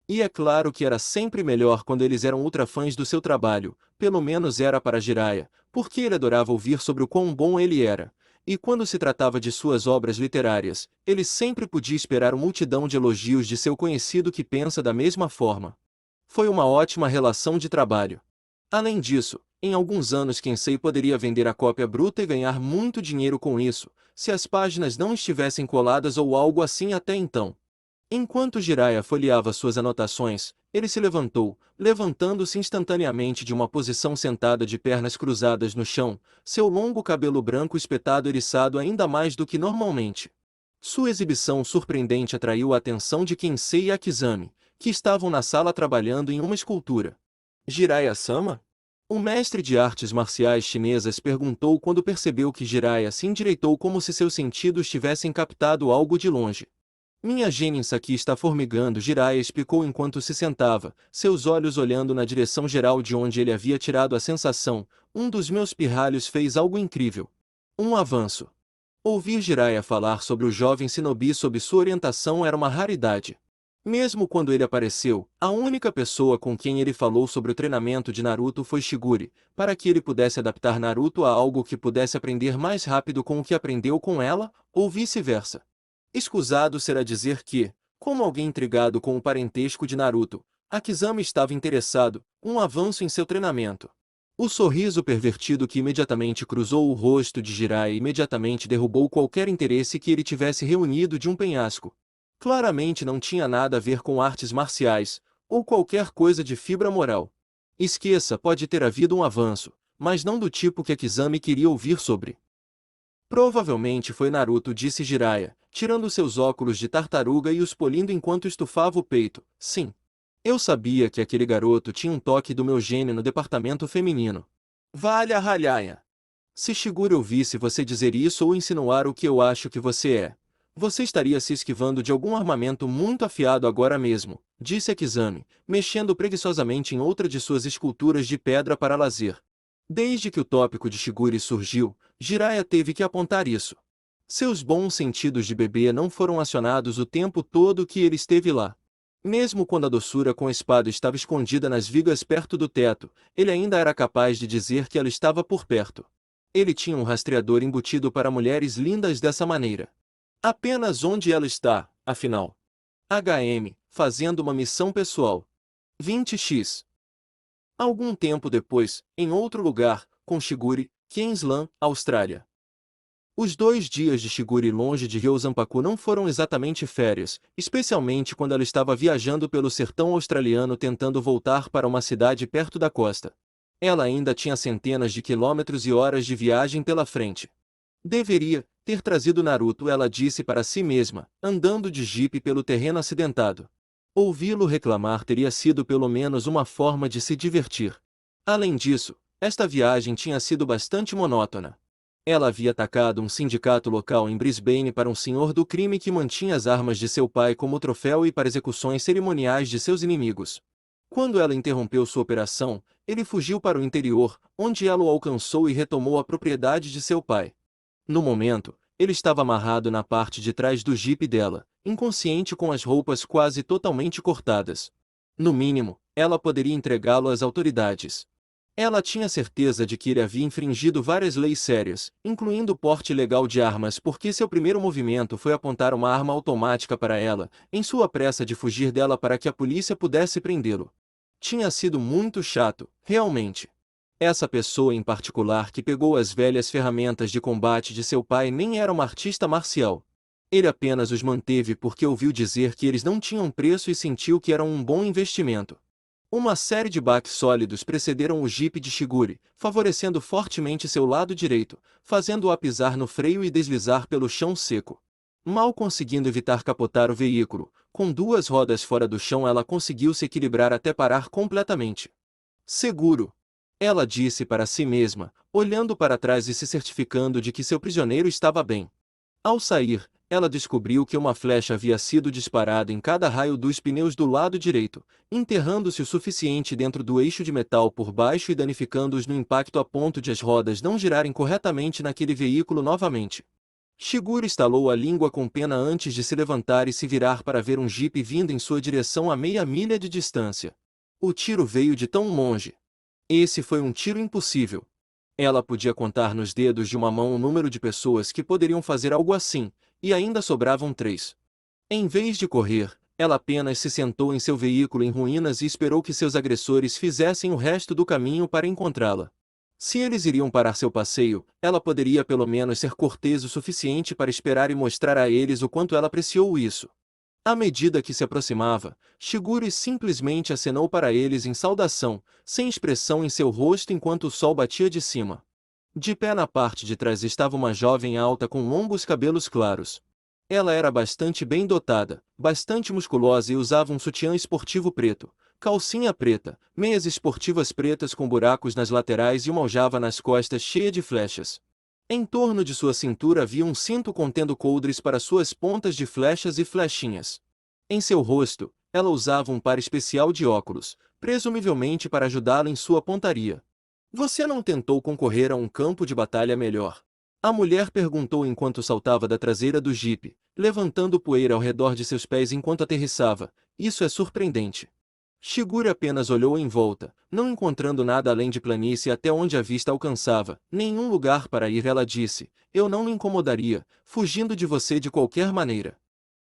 E é claro que era sempre melhor quando eles eram ultrafãs do seu trabalho, pelo menos era para Jiraiya, porque ele adorava ouvir sobre o quão bom ele era. E quando se tratava de suas obras literárias, ele sempre podia esperar uma multidão de elogios de seu conhecido que pensa da mesma forma. Foi uma ótima relação de trabalho. Além disso, em alguns anos Kensei poderia vender a cópia bruta e ganhar muito dinheiro com isso, se as páginas não estivessem coladas ou algo assim até então. Enquanto Jiraiya folheava suas anotações, ele se levantou, levantando-se instantaneamente de uma posição sentada de pernas cruzadas no chão, seu longo cabelo branco espetado eriçado ainda mais do que normalmente. Sua exibição surpreendente atraiu a atenção de Kensei e Akizami, que estavam na sala trabalhando em uma escultura. Jiraiya-sama? O mestre de artes marciais chinesas perguntou quando percebeu que Jiraiya se endireitou como se seus sentidos tivessem captado algo de longe. Minha gênisa aqui está formigando, Jiraiya explicou enquanto se sentava, seus olhos olhando na direção geral de onde ele havia tirado a sensação. Um dos meus pirralhos fez algo incrível. Um avanço. Ouvir Jiraiya falar sobre o jovem shinobi sob sua orientação era uma raridade. Mesmo quando ele apareceu, a única pessoa com quem ele falou sobre o treinamento de Naruto foi Shigure, para que ele pudesse adaptar Naruto a algo que pudesse aprender mais rápido com o que aprendeu com ela, ou vice-versa. Escusado será dizer que, como alguém intrigado com o parentesco de Naruto, Akizami estava interessado, um avanço em seu treinamento. O sorriso pervertido que imediatamente cruzou o rosto de Jiraiya imediatamente derrubou qualquer interesse que ele tivesse reunido de um penhasco. Claramente não tinha nada a ver com artes marciais, ou qualquer coisa de fibra moral. Esqueça, pode ter havido um avanço, mas não do tipo que Akizami queria ouvir sobre. Provavelmente foi Naruto, disse Jiraiya, tirando seus óculos de tartaruga e os polindo enquanto estufava o peito. Sim. Eu sabia que aquele garoto tinha um toque do meu gênio no departamento feminino. Valha ralhaia! Se Shigure ouvisse você dizer isso ou insinuar o que eu acho que você é, você estaria se esquivando de algum armamento muito afiado agora mesmo, disse Akizami, mexendo preguiçosamente em outra de suas esculturas de pedra para lazer. Desde que o tópico de Shigure surgiu, Jiraiya teve que apontar isso. Seus bons sentidos de bebê não foram acionados o tempo todo que ele esteve lá. Mesmo quando a doçura com a espada estava escondida nas vigas perto do teto, ele ainda era capaz de dizer que ela estava por perto. Ele tinha um rastreador embutido para mulheres lindas dessa maneira. Apenas onde ela está, afinal? Fazendo uma missão pessoal. 20x. Algum tempo depois, em outro lugar, com Shigure, Queensland, Austrália. Os 2 dias de Shigure longe de Ryosanpaku não foram exatamente férias, especialmente quando ela estava viajando pelo sertão australiano tentando voltar para uma cidade perto da costa. Ela ainda tinha centenas de quilômetros e horas de viagem pela frente. Deveria ter trazido Naruto, ela disse para si mesma, andando de jipe pelo terreno acidentado. Ouvi-lo reclamar teria sido pelo menos uma forma de se divertir. Além disso, esta viagem tinha sido bastante monótona. Ela havia atacado um sindicato local em Brisbane para um senhor do crime que mantinha as armas de seu pai como troféu e para execuções cerimoniais de seus inimigos. Quando ela interrompeu sua operação, ele fugiu para o interior, onde ela o alcançou e retomou a propriedade de seu pai. No momento, ele estava amarrado na parte de trás do jipe dela, inconsciente com as roupas quase totalmente cortadas. No mínimo, ela poderia entregá-lo às autoridades. Ela tinha certeza de que ele havia infringido várias leis sérias, incluindo o porte ilegal de armas, porque seu primeiro movimento foi apontar uma arma automática para ela, em sua pressa de fugir dela para que a polícia pudesse prendê-lo. Tinha sido muito chato, realmente. Essa pessoa em particular que pegou as velhas ferramentas de combate de seu pai nem era uma artista marcial. Ele apenas os manteve porque ouviu dizer que eles não tinham preço e sentiu que eram um bom investimento. Uma série de baques sólidos precederam o jipe de Shigure, favorecendo fortemente seu lado direito, fazendo-o pisar no freio e deslizar pelo chão seco. Mal conseguindo evitar capotar o veículo, com 2 rodas fora do chão ela conseguiu se equilibrar até parar completamente. Seguro! Ela disse para si mesma, olhando para trás e se certificando de que seu prisioneiro estava bem. Ao sair, ela descobriu que uma flecha havia sido disparada em cada raio dos pneus do lado direito, enterrando-se o suficiente dentro do eixo de metal por baixo e danificando-os no impacto a ponto de as rodas não girarem corretamente naquele veículo novamente. Shigure estalou a língua com pena antes de se levantar e se virar para ver um jipe vindo em sua direção a meia milha de distância. O tiro veio de tão longe. Esse foi um tiro impossível. Ela podia contar nos dedos de uma mão o número de pessoas que poderiam fazer algo assim, e ainda sobravam 3. Em vez de correr, ela apenas se sentou em seu veículo em ruínas e esperou que seus agressores fizessem o resto do caminho para encontrá-la. Se eles iriam parar seu passeio, ela poderia pelo menos ser cortês o suficiente para esperar e mostrar a eles o quanto ela apreciou isso. À medida que se aproximava, Shigure simplesmente acenou para eles em saudação, sem expressão em seu rosto enquanto o sol batia de cima. De pé na parte de trás estava uma jovem alta com longos cabelos claros. Ela era bastante bem dotada, bastante musculosa e usava um sutiã esportivo preto, calcinha preta, meias esportivas pretas com buracos nas laterais e uma aljava nas costas cheia de flechas. Em torno de sua cintura havia um cinto contendo coldres para suas pontas de flechas e flechinhas. Em seu rosto, ela usava um par especial de óculos, presumivelmente para ajudá-la em sua pontaria. Você não tentou concorrer a um campo de batalha melhor? A mulher perguntou enquanto saltava da traseira do jipe, levantando poeira ao redor de seus pés enquanto aterrissava, Isso é surpreendente. Shigure apenas olhou em volta, não encontrando nada além de planície até onde a vista alcançava, nenhum lugar para ir. Ela disse, eu não me incomodaria, fugindo de você de qualquer maneira.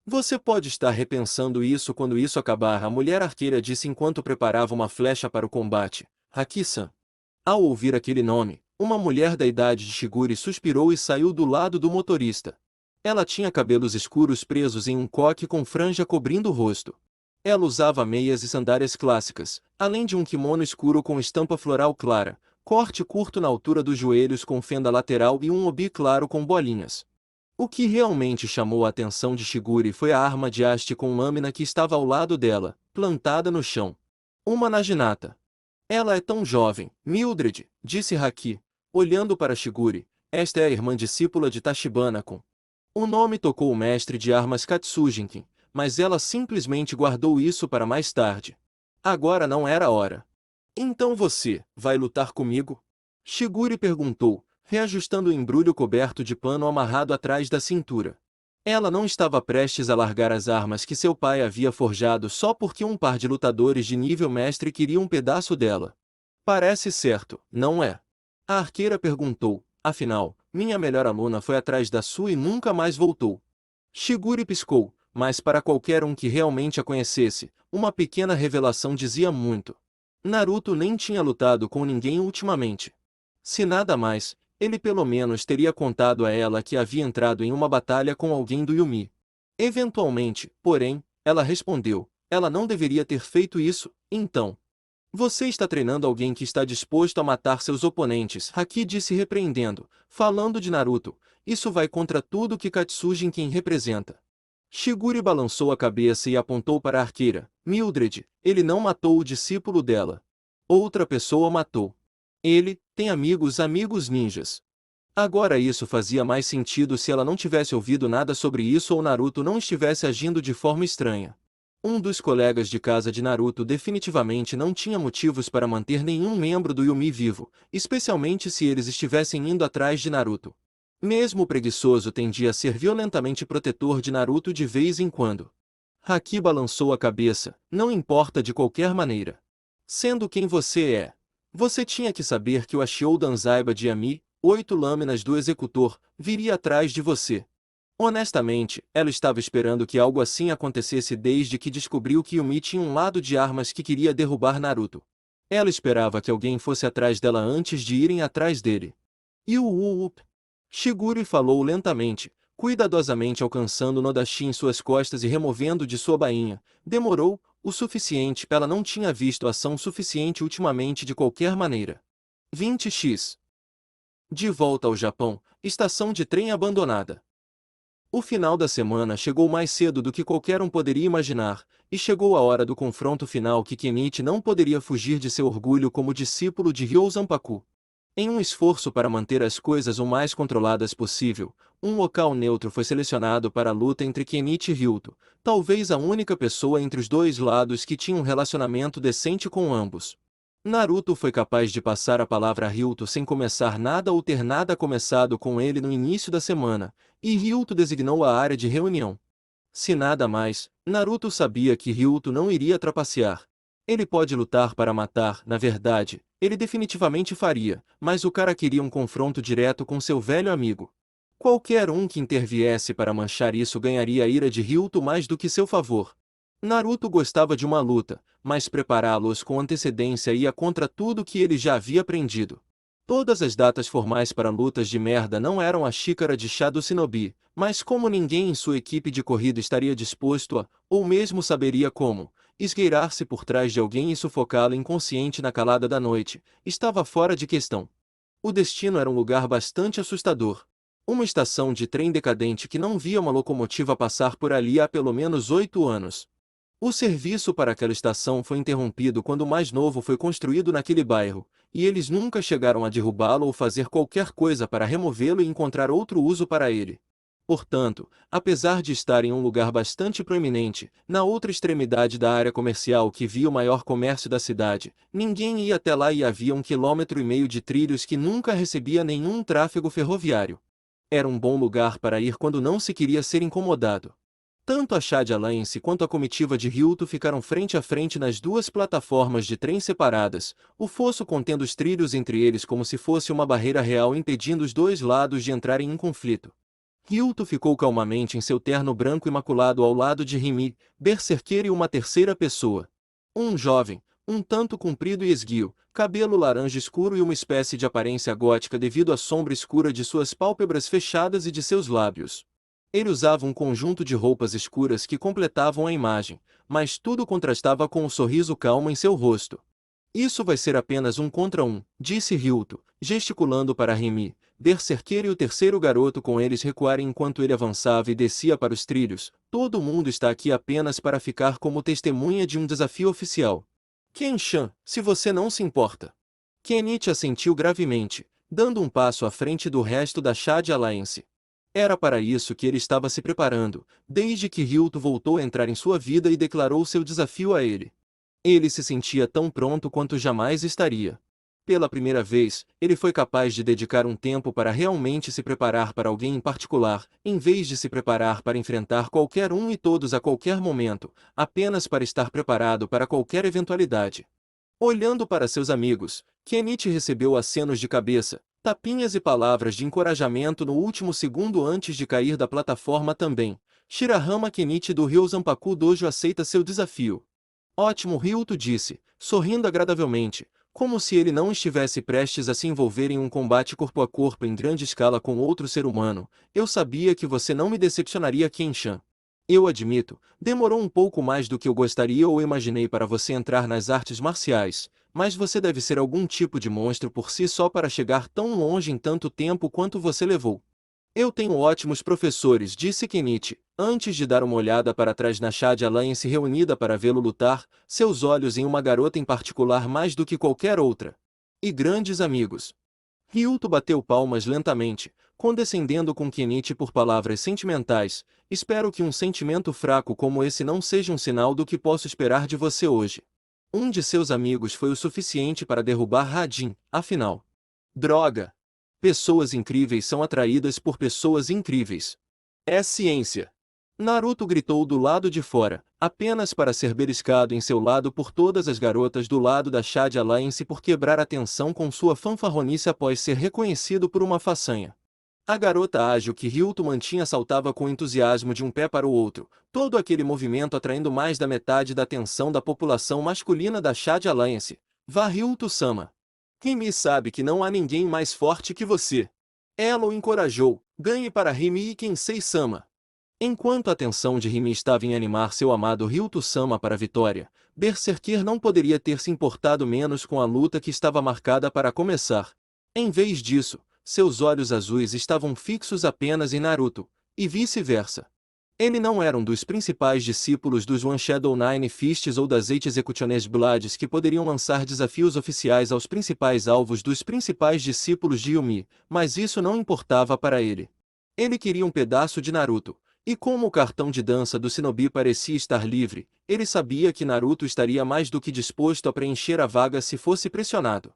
Você pode estar repensando isso quando isso acabar, a mulher arqueira disse enquanto preparava uma flecha para o combate. Haki-san. Ao ouvir aquele nome, uma mulher da idade de Shigure suspirou e saiu do lado do motorista. Ela tinha cabelos escuros presos em um coque com franja cobrindo o rosto. Ela usava meias e sandálias clássicas, além de um kimono escuro com estampa floral clara, corte curto na altura dos joelhos com fenda lateral e um obi claro com bolinhas. O que realmente chamou a atenção de Shigure foi a arma de haste com lâmina que estava ao lado dela, plantada no chão. Uma naginata. Ela é tão jovem, Mildred, disse Haki, olhando para Shigure. Esta é a irmã discípula de Tachibana-kun. O nome tocou o mestre de armas Katsujinkin, mas ela simplesmente guardou isso para mais tarde. Agora não era a hora. Então você, vai lutar comigo? Shigure perguntou, reajustando o embrulho coberto de pano amarrado atrás da cintura. Ela não estava prestes a largar as armas que seu pai havia forjado só porque um par de lutadores de nível mestre queria um pedaço dela. Parece certo, não é? A arqueira perguntou, afinal, minha melhor aluna foi atrás da sua e nunca mais voltou. Shigure piscou, mas para qualquer um que realmente a conhecesse, uma pequena revelação dizia muito. Naruto nem tinha lutado com ninguém ultimamente. Se nada mais, ele pelo menos teria contado a ela que havia entrado em uma batalha com alguém do Yumi. Eventualmente, porém, ela respondeu, ela não deveria ter feito isso, então. Você está treinando alguém que está disposto a matar seus oponentes, Haki disse repreendendo, falando de Naruto, isso vai contra tudo que Katsujinkin representa. Shigure balançou a cabeça e apontou para a arqueira. Mildred, ele não matou o discípulo dela. Outra pessoa matou. Ele tem amigos ninjas. Agora isso fazia mais sentido se ela não tivesse ouvido nada sobre isso ou Naruto não estivesse agindo de forma estranha. Um dos colegas de casa de Naruto definitivamente não tinha motivos para manter nenhum membro do Yumi vivo, especialmente se eles estivessem indo atrás de Naruto. Mesmo o preguiçoso tendia a ser violentamente protetor de Naruto de vez em quando. Haki balançou a cabeça, não importa de qualquer maneira. Sendo quem você é. Você tinha que saber que o Ashio Danzaiba de Yami, 8 lâminas do executor, viria atrás de você. Honestamente, ela estava esperando que algo assim acontecesse desde que descobriu que Yumi tinha um lado de armas que queria derrubar Naruto. Ela esperava que alguém fosse atrás dela antes de irem atrás dele. Shigure falou lentamente, cuidadosamente alcançando Nodashi em suas costas e removendo de sua bainha. Demorou o suficiente, ela não tinha visto ação suficiente ultimamente de qualquer maneira. 20x. De volta ao Japão, estação de trem abandonada. O final da semana chegou mais cedo do que qualquer um poderia imaginar, e chegou a hora do confronto final que Kenichi não poderia fugir de seu orgulho como discípulo de Ryo Zanpaku. Em um esforço para manter as coisas o mais controladas possível, um local neutro foi selecionado para a luta entre Kenichi e Ryuto, talvez a única pessoa entre os dois lados que tinha um relacionamento decente com ambos. Naruto foi capaz de passar a palavra a Ryuto sem começar nada ou ter nada começado com ele no início da semana, e Ryuto designou a área de reunião. Se nada mais, Naruto sabia que Ryuto não iria trapacear. Ele pode lutar para matar, na verdade, ele definitivamente faria, mas o cara queria um confronto direto com seu velho amigo. Qualquer um que interviesse para manchar isso ganharia a ira de Ryuto mais do que seu favor. Naruto gostava de uma luta, mas prepará-los com antecedência ia contra tudo que ele já havia aprendido. Todas as datas formais para lutas de merda não eram a xícara de chá do Shinobi, mas como ninguém em sua equipe de corrida estaria disposto a, ou mesmo saberia como, esgueirar-se por trás de alguém e sufocá-lo inconsciente na calada da noite, estava fora de questão. O destino era um lugar bastante assustador. Uma estação de trem decadente que não via uma locomotiva passar por ali há pelo menos 8 anos. O serviço para aquela estação foi interrompido quando o mais novo foi construído naquele bairro, e eles nunca chegaram a derrubá-lo ou fazer qualquer coisa para removê-lo e encontrar outro uso para ele. Portanto, apesar de estar em um lugar bastante proeminente, na outra extremidade da área comercial que via o maior comércio da cidade, ninguém ia até lá e havia 1,5 km de trilhos que nunca recebia nenhum tráfego ferroviário. Era um bom lugar para ir quando não se queria ser incomodado. Tanto a Shad Alliance quanto a comitiva de Ryuto ficaram frente a frente nas duas plataformas de trem separadas, o fosso contendo os trilhos entre eles como se fosse uma barreira real impedindo os dois lados de entrarem em conflito. Ryuto ficou calmamente em seu terno branco imaculado ao lado de Rimi, berserker e uma terceira pessoa. Um jovem, um tanto comprido e esguio, cabelo laranja escuro e uma espécie de aparência gótica devido à sombra escura de suas pálpebras fechadas e de seus lábios. Ele usava um conjunto de roupas escuras que completavam a imagem, mas tudo contrastava com o sorriso calmo em seu rosto. Isso vai ser apenas um contra um, disse Ryuto, gesticulando para Rimi, berserker e o terceiro garoto com eles recuarem enquanto ele avançava e descia para os trilhos. Todo mundo está aqui apenas para ficar como testemunha de um desafio oficial. Ken-chan, se você não se importa. Kenichi assentiu gravemente, dando um passo à frente do resto da Shad Alliance. Era para isso que ele estava se preparando, desde que Ryuto voltou a entrar em sua vida e declarou seu desafio a ele. Ele se sentia tão pronto quanto jamais estaria. Pela primeira vez, ele foi capaz de dedicar um tempo para realmente se preparar para alguém em particular, em vez de se preparar para enfrentar qualquer um e todos a qualquer momento, apenas para estar preparado para qualquer eventualidade. Olhando para seus amigos, Kenichi recebeu acenos de cabeça, tapinhas e palavras de encorajamento no último segundo antes de cair da plataforma também. Shirahama Kenichi do Ryozanpaku Dojo aceita seu desafio. Ótimo, Ryuto disse, sorrindo agradavelmente, como se ele não estivesse prestes a se envolver em um combate corpo a corpo em grande escala com outro ser humano. Eu sabia que você não me decepcionaria, Ken-chan. Eu admito, demorou um pouco mais do que eu gostaria ou imaginei para você entrar nas artes marciais, mas você deve ser algum tipo de monstro por si só para chegar tão longe em tanto tempo quanto você levou. Eu tenho ótimos professores, disse Kenichi, antes de dar uma olhada para trás na Shad Alliance reunida para vê-lo lutar, seus olhos em uma garota em particular mais do que qualquer outra. E grandes amigos. Ryuto bateu palmas lentamente, condescendendo com Kenichi por palavras sentimentais. Espero que um sentimento fraco como esse não seja um sinal do que posso esperar de você hoje. Um de seus amigos foi o suficiente para derrubar Radin, afinal. Droga! Pessoas incríveis são atraídas por pessoas incríveis. É ciência. Naruto gritou do lado de fora, apenas para ser beliscado em seu lado por todas as garotas do lado da Shad Alliance por quebrar a tensão com sua fanfarronice após ser reconhecido por uma façanha. A garota ágil que Ryuto mantinha saltava com entusiasmo de um pé para o outro, todo aquele movimento atraindo mais da metade da atenção da população masculina da Shad Alliance. Vá, Ryuto-sama. Rimi sabe que não há ninguém mais forte que você. Ela o encorajou, ganhe para Rimi e Kensei-sama. Enquanto a atenção de Rimi estava em animar seu amado Ryuto-sama para a vitória, Berserker não poderia ter se importado menos com a luta que estava marcada para começar. Em vez disso, seus olhos azuis estavam fixos apenas em Naruto, e vice-versa. Ele não era um dos principais discípulos dos One Shadow Nine Fists ou das 8 Executioners Bloods que poderiam lançar desafios oficiais aos principais alvos dos principais discípulos de Yumi, mas isso não importava para ele. Ele queria um pedaço de Naruto, e como o cartão de dança do Shinobi parecia estar livre, ele sabia que Naruto estaria mais do que disposto a preencher a vaga se fosse pressionado.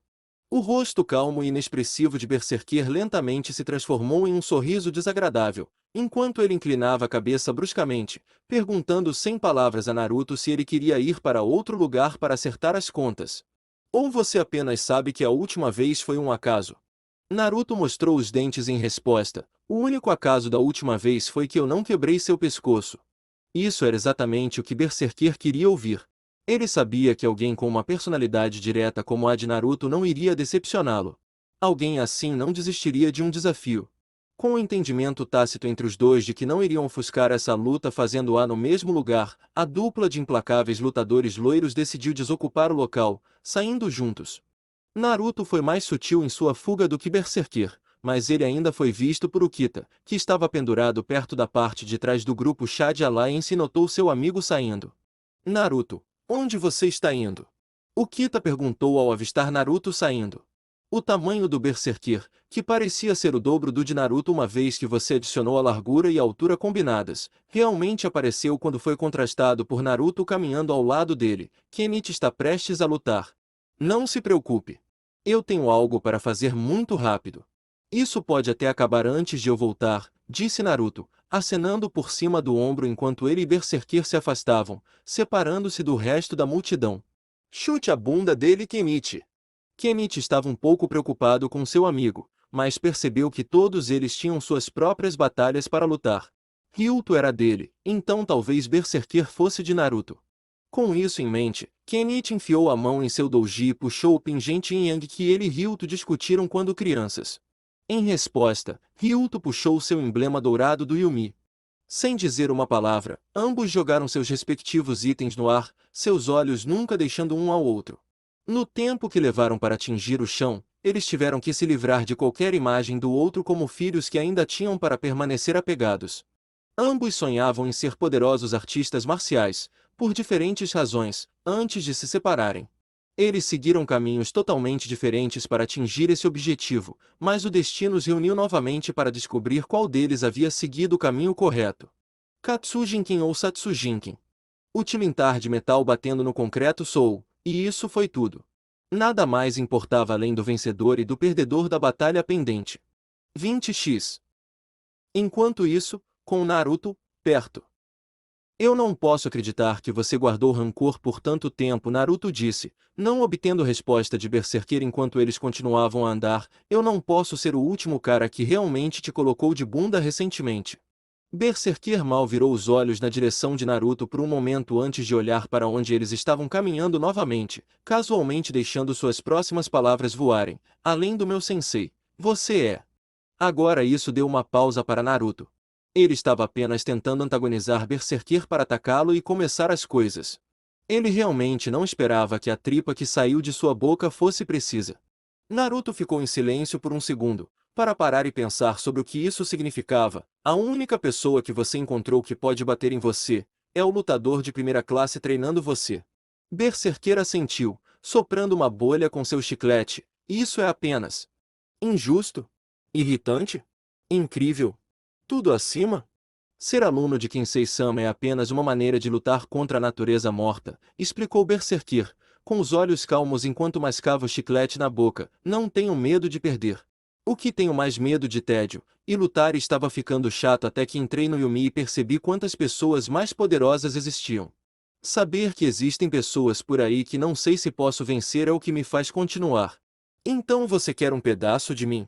O rosto calmo e inexpressivo de Berserker lentamente se transformou em um sorriso desagradável, enquanto ele inclinava a cabeça bruscamente, perguntando sem palavras a Naruto se ele queria ir para outro lugar para acertar as contas. Ou você apenas sabe que a última vez foi um acaso? Naruto mostrou os dentes em resposta. O único acaso da última vez foi que eu não quebrei seu pescoço. Isso era exatamente o que Berserker queria ouvir. Ele sabia que alguém com uma personalidade direta como a de Naruto não iria decepcioná-lo. Alguém assim não desistiria de um desafio. Com o entendimento tácito entre os dois de que não iriam ofuscar essa luta fazendo-a no mesmo lugar, a dupla de implacáveis lutadores loiros decidiu desocupar o local, saindo juntos. Naruto foi mais sutil em sua fuga do que Berserker, mas ele ainda foi visto por Ukita, que estava pendurado perto da parte de trás do grupo Shad Alliance e notou seu amigo saindo. Naruto, onde você está indo? Ukita perguntou ao avistar Naruto saindo. O tamanho do Berserker, que parecia ser o dobro do de Naruto uma vez que você adicionou a largura e a altura combinadas, realmente apareceu quando foi contrastado por Naruto caminhando ao lado dele. Kenichi está prestes a lutar. Não se preocupe. Eu tenho algo para fazer muito rápido. Isso pode até acabar antes de eu voltar, disse Naruto, acenando por cima do ombro enquanto ele e Berserker se afastavam, separando-se do resto da multidão. Chute a bunda dele, Kenichi. Kenichi estava um pouco preocupado com seu amigo, mas percebeu que todos eles tinham suas próprias batalhas para lutar. Ryuto era dele, então talvez Berserker fosse de Naruto. Com isso em mente, Kenichi enfiou a mão em seu doji e puxou o pingente Yin-Yang que ele e Ryuto discutiram quando crianças. Em resposta, Ryuto puxou seu emblema dourado do Yumi. Sem dizer uma palavra, ambos jogaram seus respectivos itens no ar, seus olhos nunca deixando um ao outro. No tempo que levaram para atingir o chão, eles tiveram que se livrar de qualquer imagem do outro como filhos que ainda tinham para permanecer apegados. Ambos sonhavam em ser poderosos artistas marciais, por diferentes razões, antes de se separarem. Eles seguiram caminhos totalmente diferentes para atingir esse objetivo, mas o destino os reuniu novamente para descobrir qual deles havia seguido o caminho correto. Katsujinkin ou Satsujinkin. O tilintar de metal batendo no concreto soou, e isso foi tudo. Nada mais importava além do vencedor e do perdedor da batalha pendente. 20x. Enquanto isso, com Naruto, perto. Eu não posso acreditar que você guardou rancor por tanto tempo, Naruto disse, não obtendo resposta de Berserker enquanto eles continuavam a andar. Eu não posso ser o último cara que realmente te colocou de bunda recentemente. Berserker mal virou os olhos na direção de Naruto por um momento antes de olhar para onde eles estavam caminhando novamente, casualmente deixando suas próximas palavras voarem. Além do meu sensei, você é. Agora isso deu uma pausa para Naruto. Ele estava apenas tentando antagonizar Berserker para atacá-lo e começar as coisas. Ele realmente não esperava que a tripa que saiu de sua boca fosse precisa. Naruto ficou em silêncio por um segundo, para parar e pensar sobre o que isso significava. A única pessoa que você encontrou que pode bater em você é o lutador de primeira classe treinando você. Berserker assentiu, soprando uma bolha com seu chiclete. Isso é apenas injusto? Irritante? Incrível? Tudo acima? Ser aluno de Kinsei-sama é apenas uma maneira de lutar contra a natureza morta, explicou Berserker, com os olhos calmos enquanto mascava o chiclete na boca. Não tenho medo de perder. O que tenho mais medo de tédio, e lutar estava ficando chato até que entrei no Yumi e percebi quantas pessoas mais poderosas existiam. Saber que existem pessoas por aí que não sei se posso vencer é o que me faz continuar. Então você quer um pedaço de mim?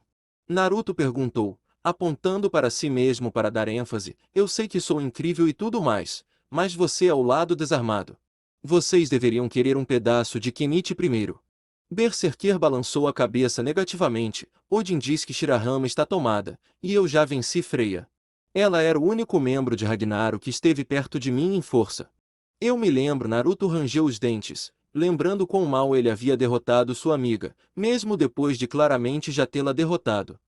Naruto perguntou, apontando para si mesmo para dar ênfase. Eu sei que sou incrível e tudo mais, mas você é o lado desarmado. Vocês deveriam querer um pedaço de Kenichi primeiro. Berserker balançou a cabeça negativamente. Odin diz que Shirahama está tomada, e eu já venci Freya. Ela era o único membro de Ragnarok que esteve perto de mim em força. Eu me lembro. Naruto rangeu os dentes, lembrando quão mal ele havia derrotado sua amiga, mesmo depois de claramente já tê-la derrotado.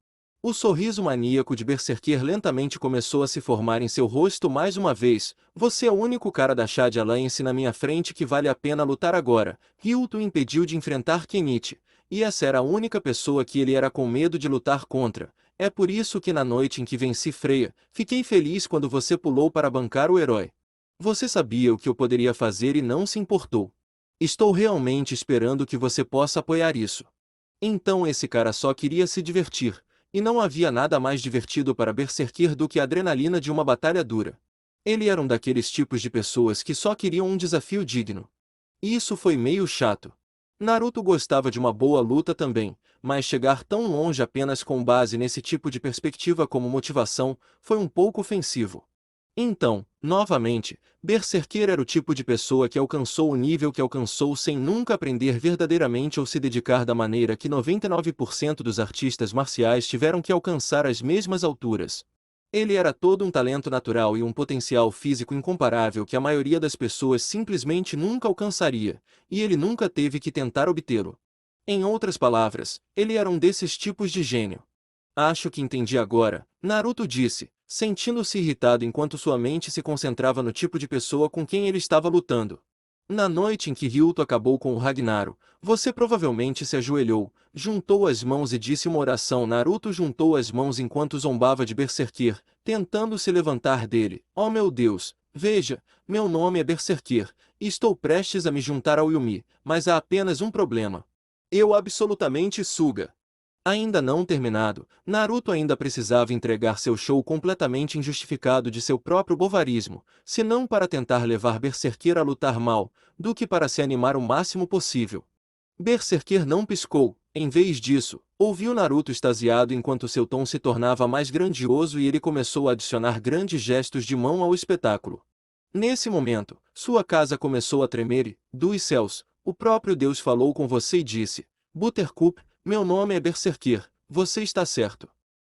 O sorriso maníaco de Berserker lentamente começou a se formar em seu rosto mais uma vez. Você é o único cara da Shade Alliance na minha frente que vale a pena lutar agora. Ryuto o impediu de enfrentar Kenichi, e essa era a única pessoa que ele era com medo de lutar contra. É por isso que na noite em que venci Freya, fiquei feliz quando você pulou para bancar o herói. Você sabia o que eu poderia fazer e não se importou. Estou realmente esperando que você possa apoiar isso. Então esse cara só queria se divertir. E não havia nada mais divertido para Berserker do que a adrenalina de uma batalha dura. Ele era um daqueles tipos de pessoas que só queriam um desafio digno. E isso foi meio chato. Naruto gostava de uma boa luta também, mas chegar tão longe apenas com base nesse tipo de perspectiva como motivação foi um pouco ofensivo. Então, novamente, Berserker era o tipo de pessoa que alcançou o nível que alcançou sem nunca aprender verdadeiramente ou se dedicar da maneira que 99% dos artistas marciais tiveram que alcançar as mesmas alturas. Ele era todo um talento natural e um potencial físico incomparável que a maioria das pessoas simplesmente nunca alcançaria, e ele nunca teve que tentar obtê-lo. Em outras palavras, ele era um desses tipos de gênio. Acho que entendi agora, Naruto disse, sentindo-se irritado enquanto sua mente se concentrava no tipo de pessoa com quem ele estava lutando. Na noite em que Ryuto acabou com o Ragnarok, você provavelmente se ajoelhou, juntou as mãos e disse uma oração. Naruto juntou as mãos enquanto zombava de Berserker, tentando se levantar dele. Oh meu Deus, veja, meu nome é Berserker, e estou prestes a me juntar ao Yumi, mas há apenas um problema. Eu absolutamente suga. Ainda não terminado, Naruto ainda precisava entregar seu show completamente injustificado de seu próprio bovarismo, se não para tentar levar Berserker a lutar mal, do que para se animar o máximo possível. Berserker não piscou, em vez disso, ouviu Naruto extasiado enquanto seu tom se tornava mais grandioso e ele começou a adicionar grandes gestos de mão ao espetáculo. Nesse momento, sua casa começou a tremer e, dos céus, o próprio Deus falou com você e disse: Buttercup, meu nome é Berserker, você está certo.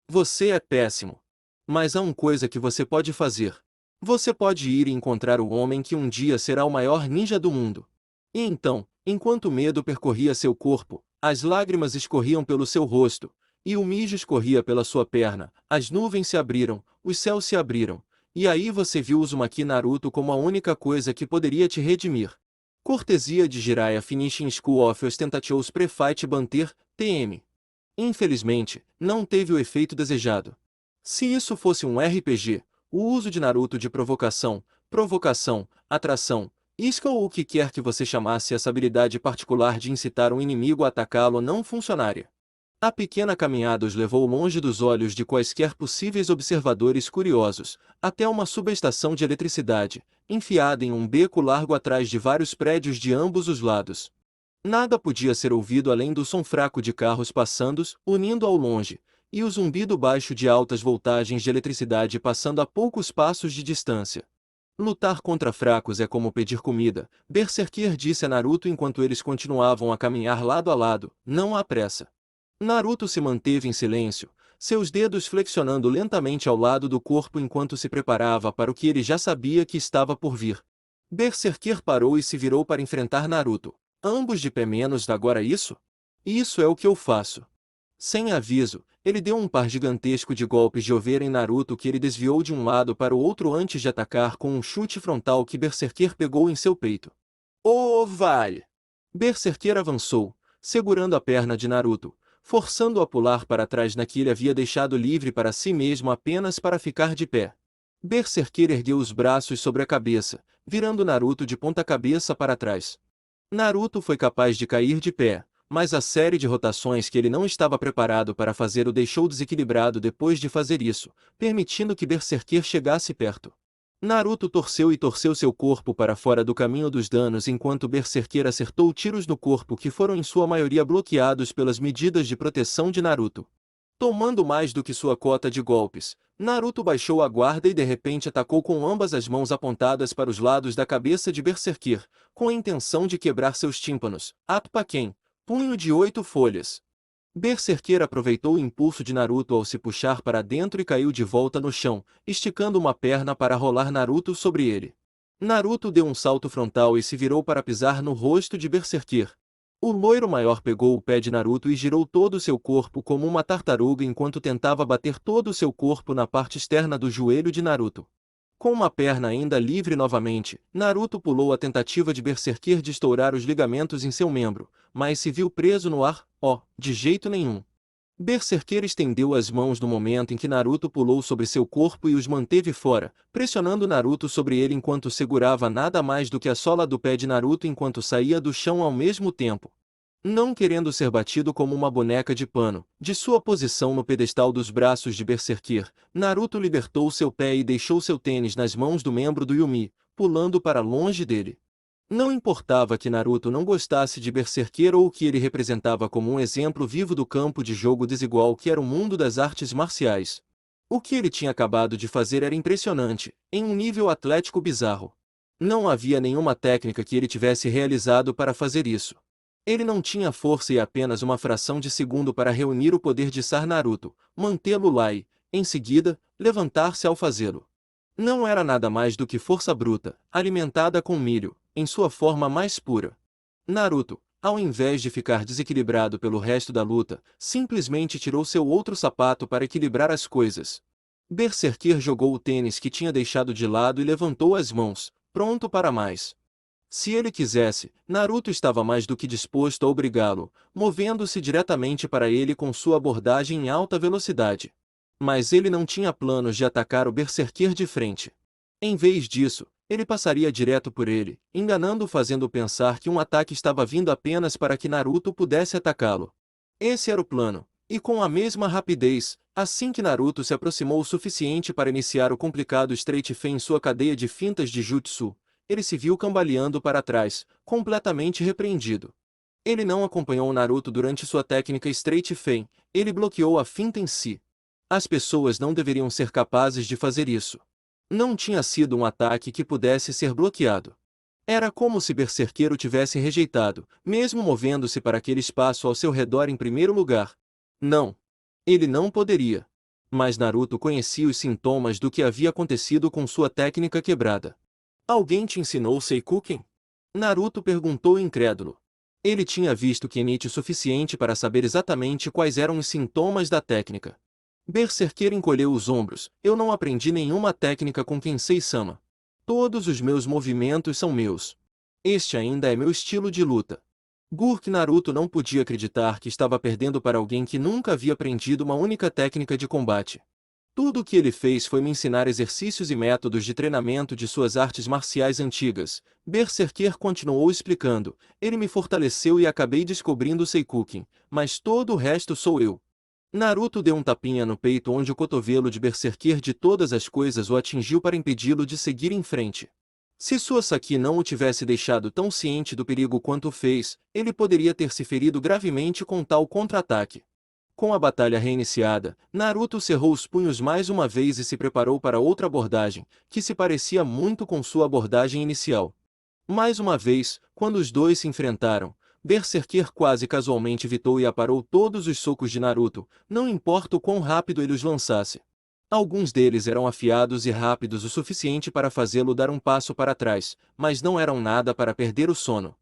Você é péssimo. Mas há uma coisa que você pode fazer. Você pode ir e encontrar o homem que um dia será o maior ninja do mundo. E então, enquanto o medo percorria seu corpo, as lágrimas escorriam pelo seu rosto, e o mijo escorria pela sua perna, as nuvens se abriram, os céus se abriram, e aí você viu Uzumaki Naruto como a única coisa que poderia te redimir. Cortesia de Jiraiya Finishing School of Ostentatious Pre-Fight Banter, TM. Infelizmente, não teve o efeito desejado. Se isso fosse um RPG, o uso de Naruto de provocação, atração, isca ou o que quer que você chamasse essa habilidade particular de incitar um inimigo a atacá-lo não funcionaria. A pequena caminhada os levou longe dos olhos de quaisquer possíveis observadores curiosos, até uma subestação de eletricidade, enfiada em um beco largo atrás de vários prédios de ambos os lados. Nada podia ser ouvido além do som fraco de carros passando, unindo ao longe, e o zumbido baixo de altas voltagens de eletricidade passando a poucos passos de distância. Lutar contra fracos é como pedir comida, Berserker disse a Naruto enquanto eles continuavam a caminhar lado a lado, não há pressa. Naruto se manteve em silêncio, seus dedos flexionando lentamente ao lado do corpo enquanto se preparava para o que ele já sabia que estava por vir. Berserker parou e se virou para enfrentar Naruto. Ambos de pé menos agora isso? Isso é o que eu faço. Sem aviso, ele deu um par gigantesco de golpes de ovelha em Naruto que ele desviou de um lado para o outro antes de atacar com um chute frontal que Berserker pegou em seu peito. Oh, vale! Berserker avançou, segurando a perna de Naruto, forçando-o a pular para trás na que ele havia deixado livre para si mesmo apenas para ficar de pé. Berserker ergueu os braços sobre a cabeça, virando Naruto de ponta-cabeça para trás. Naruto foi capaz de cair de pé, mas a série de rotações que ele não estava preparado para fazer o deixou desequilibrado depois de fazer isso, permitindo que Berserker chegasse perto. Naruto torceu e torceu seu corpo para fora do caminho dos danos enquanto Berserker acertou tiros no corpo que foram em sua maioria bloqueados pelas medidas de proteção de Naruto. Tomando mais do que sua cota de golpes, Naruto baixou a guarda e de repente atacou com ambas as mãos apontadas para os lados da cabeça de Berserker, com a intenção de quebrar seus tímpanos. Atpaken, punho de 8 folhas. Berserker aproveitou o impulso de Naruto ao se puxar para dentro e caiu de volta no chão, esticando uma perna para rolar Naruto sobre ele. Naruto deu um salto frontal e se virou para pisar no rosto de Berserker. O loiro maior pegou o pé de Naruto e girou todo o seu corpo como uma tartaruga enquanto tentava bater todo o seu corpo na parte externa do joelho de Naruto. Com uma perna ainda livre novamente, Naruto pulou a tentativa de Berserker de estourar os ligamentos em seu membro, mas se viu preso no ar, de jeito nenhum. Berserker estendeu as mãos no momento em que Naruto pulou sobre seu corpo e os manteve fora, pressionando Naruto sobre ele enquanto segurava nada mais do que a sola do pé de Naruto enquanto saía do chão ao mesmo tempo. Não querendo ser batido como uma boneca de pano, de sua posição no pedestal dos braços de Berserker, Naruto libertou seu pé e deixou seu tênis nas mãos do membro do Yumi, pulando para longe dele. Não importava que Naruto não gostasse de Berserker ou que ele representava como um exemplo vivo do campo de jogo desigual que era o mundo das artes marciais. O que ele tinha acabado de fazer era impressionante, em um nível atlético bizarro. Não havia nenhuma técnica que ele tivesse realizado para fazer isso. Ele não tinha força e apenas uma fração de segundo para reunir o poder de Sar Naruto, mantê-lo lá e, em seguida, levantar-se ao fazê-lo. Não era nada mais do que força bruta, alimentada com milho, em sua forma mais pura. Naruto, ao invés de ficar desequilibrado pelo resto da luta, simplesmente tirou seu outro sapato para equilibrar as coisas. Berserker jogou o tênis que tinha deixado de lado e levantou as mãos, pronto para mais. Se ele quisesse, Naruto estava mais do que disposto a obrigá-lo, movendo-se diretamente para ele com sua abordagem em alta velocidade. Mas ele não tinha planos de atacar o Berserker de frente. Em vez disso, ele passaria direto por ele, enganando-o fazendo pensar que um ataque estava vindo apenas para que Naruto pudesse atacá-lo. Esse era o plano, E com a mesma rapidez, assim que Naruto se aproximou o suficiente para iniciar o complicado Straight Fen em sua cadeia de fintas de Jutsu, ele se viu cambaleando para trás, completamente repreendido. Ele não acompanhou Naruto durante sua técnica Straight Fen, ele bloqueou a finta em si. As pessoas não deveriam ser capazes de fazer isso. Não tinha sido um ataque que pudesse ser bloqueado. Era como se Berserker o tivesse rejeitado, mesmo movendo-se para aquele espaço ao seu redor em primeiro lugar. Não. Ele não poderia. Mas Naruto conhecia os sintomas do que havia acontecido com sua técnica quebrada. Alguém te ensinou Seikuken? Naruto perguntou incrédulo. Ele tinha visto Zenitsu o suficiente para saber exatamente quais eram os sintomas da técnica. Berserker encolheu os ombros. Eu não aprendi nenhuma técnica com Kensei-sama. Todos os meus movimentos são meus. Este ainda é meu estilo de luta. Gurk Naruto não podia acreditar que estava perdendo para alguém que nunca havia aprendido uma única técnica de combate. Tudo o que ele fez foi me ensinar exercícios e métodos de treinamento de suas artes marciais antigas. Berserker continuou explicando. Ele me fortaleceu e acabei descobrindo o Seikuken, mas todo o resto sou eu. Naruto deu um tapinha no peito onde o cotovelo de Berserker de todas as coisas o atingiu para impedi-lo de seguir em frente. Se sua Saki não o tivesse deixado tão ciente do perigo quanto o fez, ele poderia ter se ferido gravemente com tal contra-ataque. Com a batalha reiniciada, Naruto cerrou os punhos mais uma vez e se preparou para outra abordagem, que se parecia muito com sua abordagem inicial. Mais uma vez, quando os dois se enfrentaram, Berserker quase casualmente evitou e aparou todos os socos de Naruto, não importa o quão rápido ele os lançasse. Alguns deles eram afiados e rápidos o suficiente para fazê-lo dar um passo para trás, mas não eram nada para perder o sono.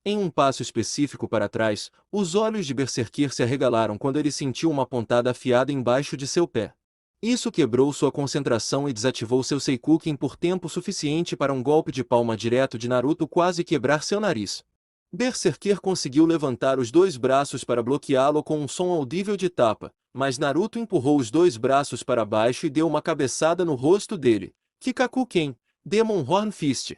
Em um passo específico para trás, os olhos de Berserker se arregalaram quando ele sentiu uma pontada afiada embaixo de seu pé. Isso quebrou sua concentração e desativou seu Seikuken por tempo suficiente para um golpe de palma direto de Naruto quase quebrar seu nariz. Berserker conseguiu levantar os dois braços para bloqueá-lo com um som audível de tapa, mas Naruto empurrou os dois braços para baixo e deu uma cabeçada no rosto dele. Kikakuken, Demon Horn Fist.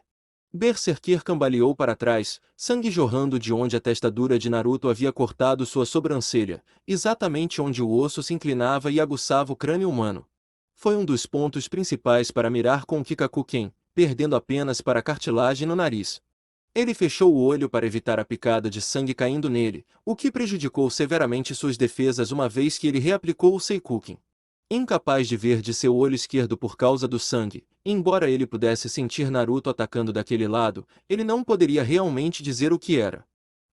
Berserker cambaleou para trás, sangue jorrando de onde a testadura de Naruto havia cortado sua sobrancelha, exatamente onde o osso se inclinava e aguçava o crânio humano. Foi um dos pontos principais para mirar com Kikakuken, perdendo apenas para a cartilagem no nariz. Ele fechou o olho para evitar a picada de sangue caindo nele, o que prejudicou severamente suas defesas uma vez que ele reaplicou o Seikuken. Incapaz de ver de seu olho esquerdo por causa do sangue, embora ele pudesse sentir Naruto atacando daquele lado, ele não poderia realmente dizer o que era.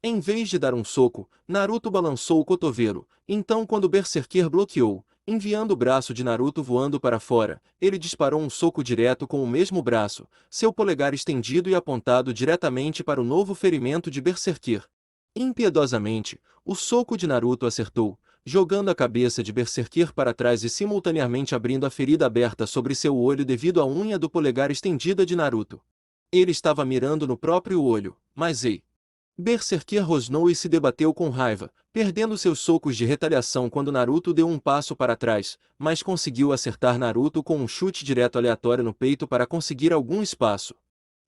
Em vez de dar um soco, Naruto balançou o cotovelo, então quando Berserker bloqueou, enviando o braço de Naruto voando para fora, ele disparou um soco direto com o mesmo braço, seu polegar estendido e apontado diretamente para o novo ferimento de Berserker. Impiedosamente, o soco de Naruto acertou, jogando a cabeça de Berserker para trás e simultaneamente abrindo a ferida aberta sobre seu olho devido à unha do polegar estendida de Naruto. Ele estava mirando no próprio olho, mas ei! Berserker rosnou e se debateu com raiva, perdendo seus socos de retaliação quando Naruto deu um passo para trás, mas conseguiu acertar Naruto com um chute direto aleatório no peito para conseguir algum espaço.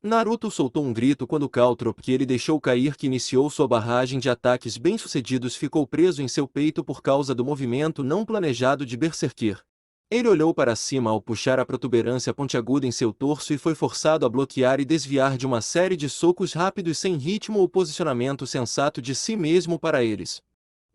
Naruto soltou um grito quando o caltrop que ele deixou cair que iniciou sua barragem de ataques bem-sucedidos ficou preso em seu peito por causa do movimento não planejado de Berserker. Ele olhou para cima ao puxar a protuberância pontiaguda em seu torso e foi forçado a bloquear e desviar de uma série de socos rápidos sem ritmo ou posicionamento sensato de si mesmo para eles.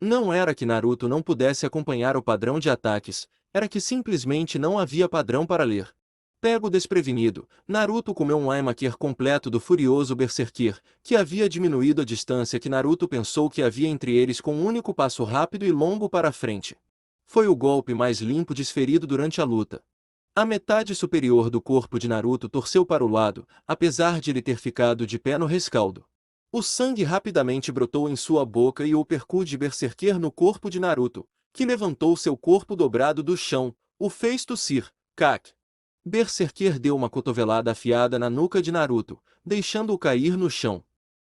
Não era que Naruto não pudesse acompanhar o padrão de ataques, era que simplesmente não havia padrão para ler. Pego desprevenido, Naruto comeu um Aimaker completo do furioso Berserker, que havia diminuído a distância que Naruto pensou que havia entre eles com um único passo rápido e longo para a frente. Foi o golpe mais limpo desferido durante a luta. A metade superior do corpo de Naruto torceu para o lado, apesar de ele ter ficado de pé no rescaldo. O sangue rapidamente brotou em sua boca e o uppercut de Berserker no corpo de Naruto, que levantou seu corpo dobrado do chão, o fez tossir. Kak! Berserker deu uma cotovelada afiada na nuca de Naruto, deixando-o cair no chão.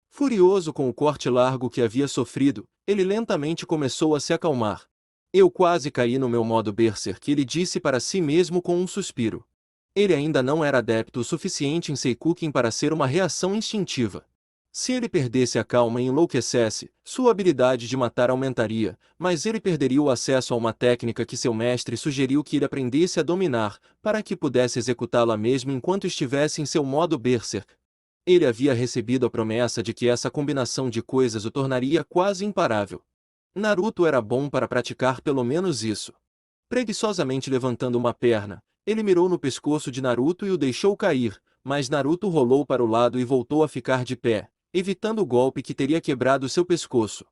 Furioso com o corte largo que havia sofrido, ele lentamente começou a se acalmar. Eu quase caí no meu modo Berserk, ele disse para si mesmo com um suspiro. Ele ainda não era adepto o suficiente em Seikuken para ser uma reação instintiva. Se ele perdesse a calma e enlouquecesse, sua habilidade de matar aumentaria, mas ele perderia o acesso a uma técnica que seu mestre sugeriu que ele aprendesse a dominar, para que pudesse executá-la mesmo enquanto estivesse em seu modo berserk. Ele havia recebido a promessa de que essa combinação de coisas o tornaria quase imparável. Naruto era bom para praticar pelo menos isso. Preguiçosamente levantando uma perna, ele mirou no pescoço de Naruto e o deixou cair, mas Naruto rolou para o lado e voltou a ficar de pé, evitando o golpe que teria quebrado seu pescoço.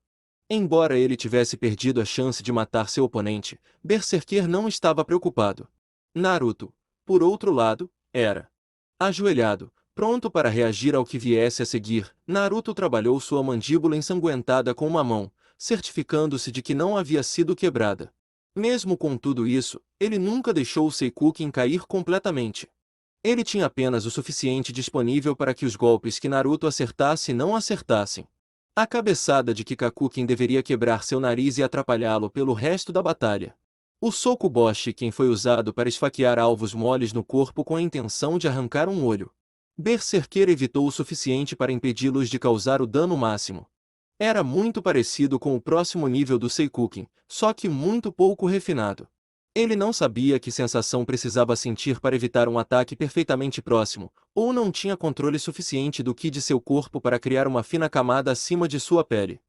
Embora ele tivesse perdido a chance de matar seu oponente, Berserker não estava preocupado. Naruto, por outro lado, era ajoelhado, pronto para reagir ao que viesse a seguir. Naruto trabalhou sua mandíbula ensanguentada com uma mão, certificando-se de que não havia sido quebrada. Mesmo com tudo isso, ele nunca deixou o Seikuken cair completamente. Ele tinha apenas o suficiente disponível para que os golpes que Naruto acertasse não acertassem. A cabeçada de Kikakuken deveria quebrar seu nariz e atrapalhá-lo pelo resto da batalha. O soco Boshiken foi usado para esfaquear alvos moles no corpo com a intenção de arrancar um olho. Berserker evitou o suficiente para impedi-los de causar o dano máximo. Era muito parecido com o próximo nível do Seikuken, só que muito pouco refinado. Ele não sabia que sensação precisava sentir para evitar um ataque perfeitamente próximo, ou não tinha controle suficiente do ki de seu corpo para criar uma fina camada acima de sua pele.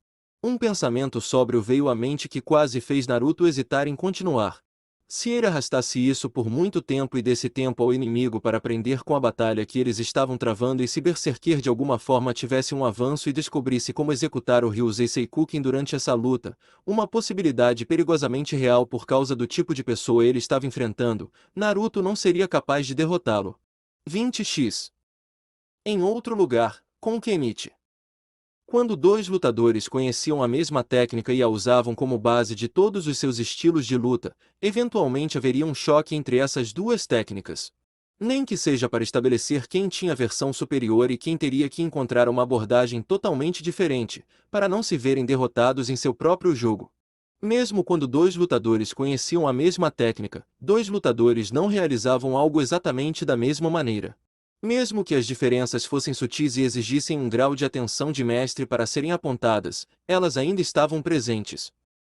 Um pensamento sóbrio veio à mente que quase fez Naruto hesitar em continuar. Se ele arrastasse isso por muito tempo e desse tempo ao inimigo para aprender com a batalha que eles estavam travando, e se Berserker de alguma forma tivesse um avanço e descobrisse como executar o Ryusei Seikuken durante essa luta, uma possibilidade perigosamente real por causa do tipo de pessoa ele estava enfrentando, Naruto não seria capaz de derrotá-lo. 20x. Em outro lugar, com Kenichi. Quando dois lutadores conheciam a mesma técnica e a usavam como base de todos os seus estilos de luta, eventualmente haveria um choque entre essas duas técnicas. Nem que seja para estabelecer quem tinha a versão superior e quem teria que encontrar uma abordagem totalmente diferente, para não se verem derrotados em seu próprio jogo. Mesmo quando dois lutadores conheciam a mesma técnica, dois lutadores não realizavam algo exatamente da mesma maneira. Mesmo que as diferenças fossem sutis e exigissem um grau de atenção de mestre para serem apontadas, elas ainda estavam presentes.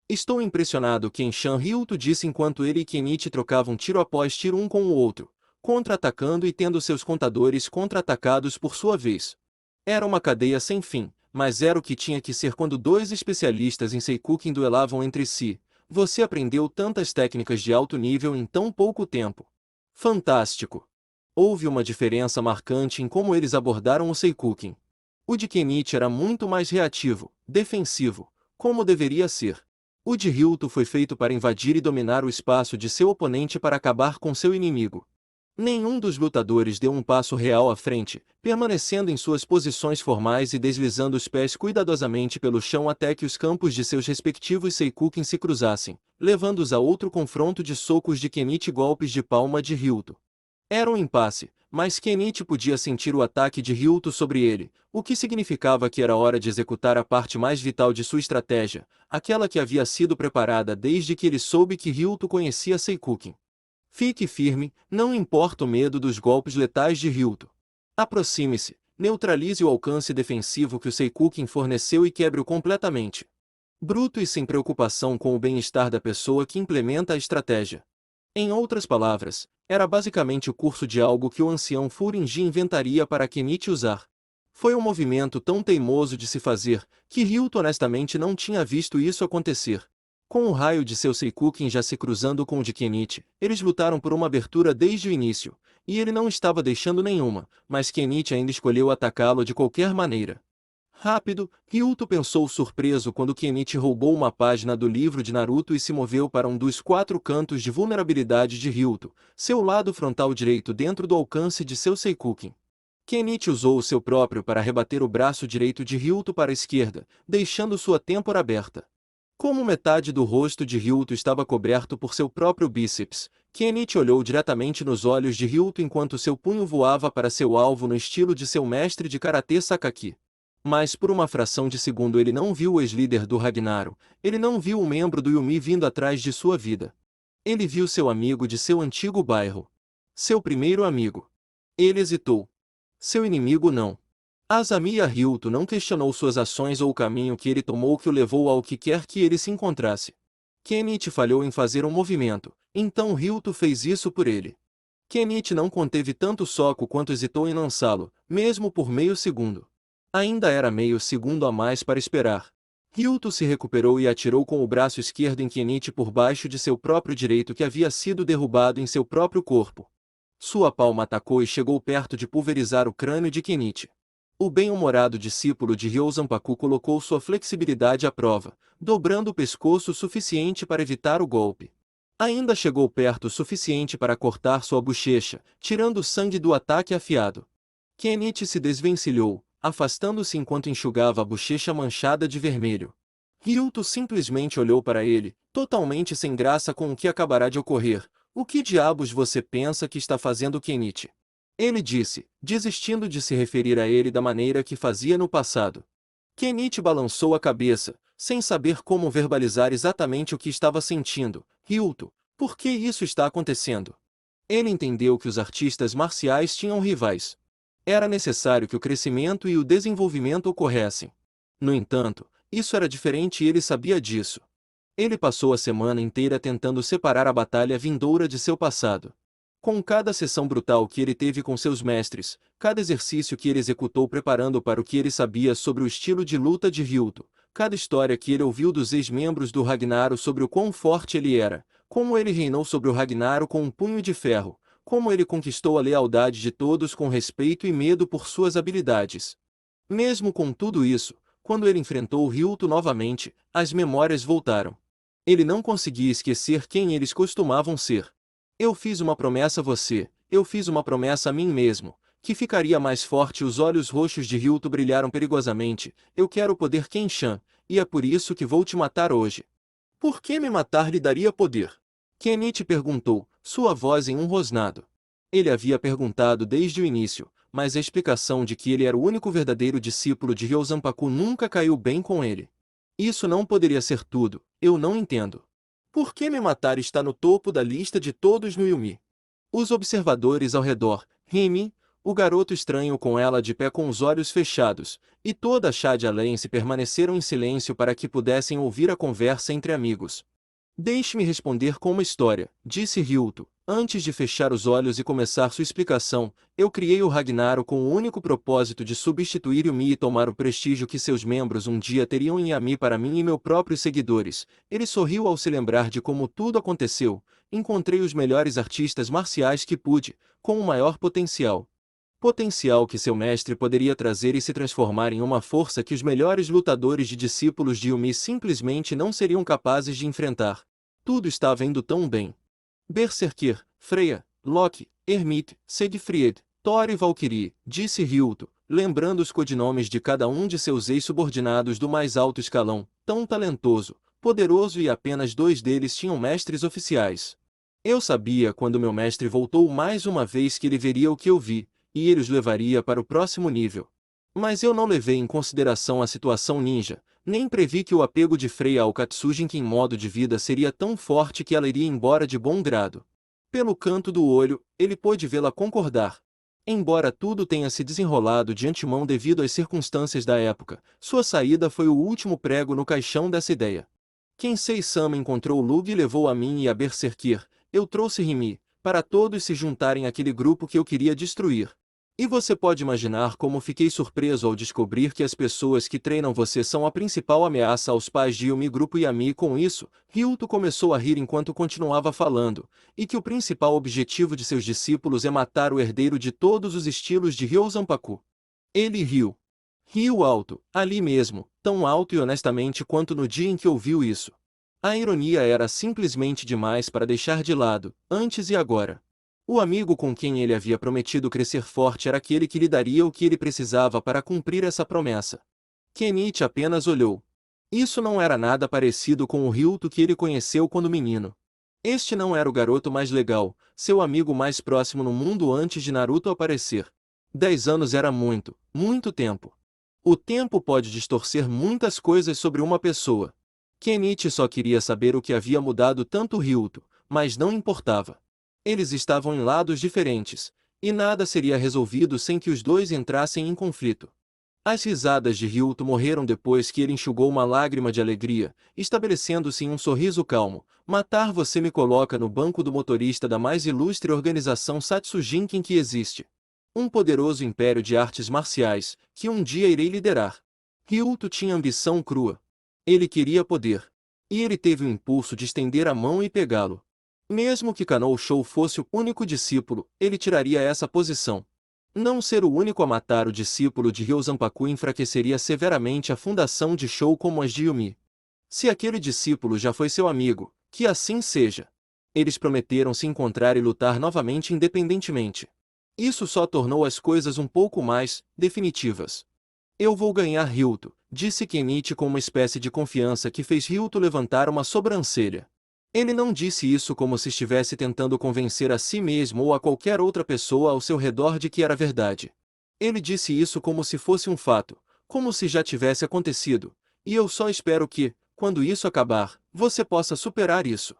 Estou impressionado, Kenshan Ryuto disse enquanto ele e Kenichi trocavam tiro após tiro um com o outro, contra-atacando e tendo seus contadores contra-atacados por sua vez. Era uma cadeia sem fim, mas era o que tinha que ser quando dois especialistas em Seikuken duelavam entre si. Você aprendeu tantas técnicas de alto nível em tão pouco tempo. Fantástico! Houve uma diferença marcante em como eles abordaram o Seikuken. O de Kenichi era muito mais reativo, defensivo, como deveria ser. O de Ryuto foi feito para invadir e dominar o espaço de seu oponente para acabar com seu inimigo. Nenhum dos lutadores deu um passo real à frente, permanecendo em suas posições formais e deslizando os pés cuidadosamente pelo chão até que os campos de seus respectivos Seikuken se cruzassem, levando-os a outro confronto de socos de Kenichi e golpes de palma de Ryuto. Era um impasse, mas Kenichi podia sentir o ataque de Ryuto sobre ele, o que significava que era hora de executar a parte mais vital de sua estratégia, aquela que havia sido preparada desde que ele soube que Ryuto conhecia Seikuken. Fique firme, não importa o medo dos golpes letais de Ryuto. Aproxime-se, neutralize o alcance defensivo que o Seikuken forneceu e quebre-o completamente. Bruto e sem preocupação com o bem-estar da pessoa que implementa a estratégia. Em outras palavras, era basicamente o curso de algo que o ancião Furinji inventaria para Kenichi usar. Foi um movimento tão teimoso de se fazer, que Ryuto honestamente não tinha visto isso acontecer. Com o raio de seu Seikuken já se cruzando com o de Kenichi, eles lutaram por uma abertura desde o início, e ele não estava deixando nenhuma, mas Kenichi ainda escolheu atacá-lo de qualquer maneira. Rápido, Ryuto pensou surpreso quando Kenichi roubou uma página do livro de Naruto e se moveu para um dos 4 cantos de vulnerabilidade de Ryuto, seu lado frontal direito dentro do alcance de seu Seikuken. Kenichi usou o seu próprio para rebater o braço direito de Ryuto para a esquerda, deixando sua têmpora aberta. Como metade do rosto de Ryuto estava coberto por seu próprio bíceps, Kenichi olhou diretamente nos olhos de Ryuto enquanto seu punho voava para seu alvo no estilo de seu mestre de karatê Sakaki. Mas por uma fração de segundo ele não viu o ex-líder do Ragnaro, ele não viu um membro do Yumi vindo atrás de sua vida. Ele viu seu amigo de seu antigo bairro. Seu primeiro amigo. Ele hesitou. Seu inimigo não. Asami Ryuto não questionou suas ações ou o caminho que ele tomou que o levou ao que quer que ele se encontrasse. Kenichi falhou em fazer um movimento, então Ryuto fez isso por ele. Kenichi não conteve tanto soco quanto hesitou em lançá-lo, mesmo por meio segundo. Ainda era meio segundo a mais para esperar. Ryuto se recuperou e atirou com o braço esquerdo em Kenichi por baixo de seu próprio direito que havia sido derrubado em seu próprio corpo. Sua palma atacou e chegou perto de pulverizar o crânio de Kenichi. O bem-humorado discípulo de Ryo Zanpaku colocou sua flexibilidade à prova, dobrando o pescoço o suficiente para evitar o golpe. Ainda chegou perto o suficiente para cortar sua bochecha, tirando o sangue do ataque afiado. Kenichi se desvencilhou, afastando-se enquanto enxugava a bochecha manchada de vermelho. Ryuto simplesmente olhou para ele, totalmente sem graça com o que acabará de ocorrer. O que diabos você pensa que está fazendo, Kenichi? Ele disse, desistindo de se referir a ele da maneira que fazia no passado. Kenichi balançou a cabeça, sem saber como verbalizar exatamente o que estava sentindo. Ryuto, por que isso está acontecendo? Ele entendeu que os artistas marciais tinham rivais. Era necessário que o crescimento e o desenvolvimento ocorressem. No entanto, isso era diferente e ele sabia disso. Ele passou a semana inteira tentando separar a batalha vindoura de seu passado. Com cada sessão brutal que ele teve com seus mestres, cada exercício que ele executou preparando para o que ele sabia sobre o estilo de luta de Ryuto, cada história que ele ouviu dos ex-membros do Ragnaros sobre o quão forte ele era, como ele reinou sobre o Ragnaros com um punho de ferro, como ele conquistou a lealdade de todos com respeito e medo por suas habilidades. Mesmo com tudo isso, quando ele enfrentou Ryuto novamente, as memórias voltaram. Ele não conseguia esquecer quem eles costumavam ser. Eu fiz uma promessa a você, eu fiz uma promessa a mim mesmo, que ficaria mais forte. Os olhos roxos de Ryuto brilharam perigosamente. Eu quero o poder Kenshan, e é por isso que vou te matar hoje. Por que me matar lhe daria poder? Kenichi perguntou, sua voz em um rosnado. Ele havia perguntado desde o início, mas a explicação de que ele era o único verdadeiro discípulo de Ryo Zanpaku nunca caiu bem com ele. Isso não poderia ser tudo, eu não entendo. Por que me matar está no topo da lista de todos no Yumi? Os observadores ao redor, Remy, o garoto estranho com ela de pé com os olhos fechados, e toda a Shade Alliance permaneceram em silêncio para que pudessem ouvir a conversa entre amigos. Deixe-me responder com uma história, disse Ryuto, antes de fechar os olhos e começar sua explicação. Eu criei o Ragnaro com o único propósito de substituir Yumi e tomar o prestígio que seus membros um dia teriam em Yami para mim e meus próprios seguidores. Ele sorriu ao se lembrar de como tudo aconteceu. Encontrei os melhores artistas marciais que pude, com o maior potencial. Potencial que seu mestre poderia trazer e se transformar em uma força que os melhores lutadores de discípulos de Yumi simplesmente não seriam capazes de enfrentar. Tudo estava indo tão bem. Berserker, Freya, Loki, Hermite, Siegfried, Thor e Valkyrie, disse Ryuto, lembrando os codinomes de cada um de seus ex-subordinados do mais alto escalão, tão talentoso, poderoso e apenas 2 deles tinham mestres oficiais. Eu sabia quando meu mestre voltou mais uma vez que ele veria o que eu vi, e ele os levaria para o próximo nível. Mas eu não levei em consideração a situação ninja, nem previ que o apego de Freya ao Katsujinki em modo de vida seria tão forte que ela iria embora de bom grado. Pelo canto do olho, ele pôde vê-la concordar. Embora tudo tenha se desenrolado de antemão devido às circunstâncias da época, sua saída foi o último prego no caixão dessa ideia. Kensei-sama encontrou Lug e levou a mim e a Berserker. Eu trouxe Rimi, para todos se juntarem àquele grupo que eu queria destruir. E você pode imaginar como fiquei surpreso ao descobrir que as pessoas que treinam você são a principal ameaça aos pais de Yumi Grupo Yami. Com isso, Ryuto começou a rir enquanto continuava falando, e que o principal objetivo de seus discípulos é matar o herdeiro de todos os estilos de Ryo Zanpaku. Ele riu. Riu alto, ali mesmo, tão alto e honestamente quanto no dia em que ouviu isso. A ironia era simplesmente demais para deixar de lado, antes e agora. O amigo com quem ele havia prometido crescer forte era aquele que lhe daria o que ele precisava para cumprir essa promessa. Kenichi apenas olhou. Isso não era nada parecido com o Ryuto que ele conheceu quando menino. Este não era o garoto mais legal, seu amigo mais próximo no mundo antes de Naruto aparecer. 10 anos era muito, muito tempo. O tempo pode distorcer muitas coisas sobre uma pessoa. Kenichi só queria saber o que havia mudado tanto Ryuto, mas não importava. Eles estavam em lados diferentes, e nada seria resolvido sem que os dois entrassem em conflito. As risadas de Ryuto morreram depois que ele enxugou uma lágrima de alegria, estabelecendo-se em um sorriso calmo. Matar você me coloca no banco do motorista da mais ilustre organização Satsujinken que existe. Um poderoso império de artes marciais, que um dia irei liderar. Ryuto tinha ambição crua. Ele queria poder. E ele teve o impulso de estender a mão e pegá-lo. Mesmo que Kanou Shou fosse o único discípulo, ele tiraria essa posição. Não ser o único a matar o discípulo de Ryosanpaku enfraqueceria severamente a fundação de Shou como as de Yumi. Se aquele discípulo já foi seu amigo, que assim seja. Eles prometeram se encontrar e lutar novamente independentemente. Isso só tornou as coisas um pouco mais definitivas. Eu vou ganhar Ryuto, disse Kenichi com uma espécie de confiança que fez Ryuto levantar uma sobrancelha. Ele não disse isso como se estivesse tentando convencer a si mesmo ou a qualquer outra pessoa ao seu redor de que era verdade. Ele disse isso como se fosse um fato, como se já tivesse acontecido, e eu só espero que, quando isso acabar, você possa superar isso.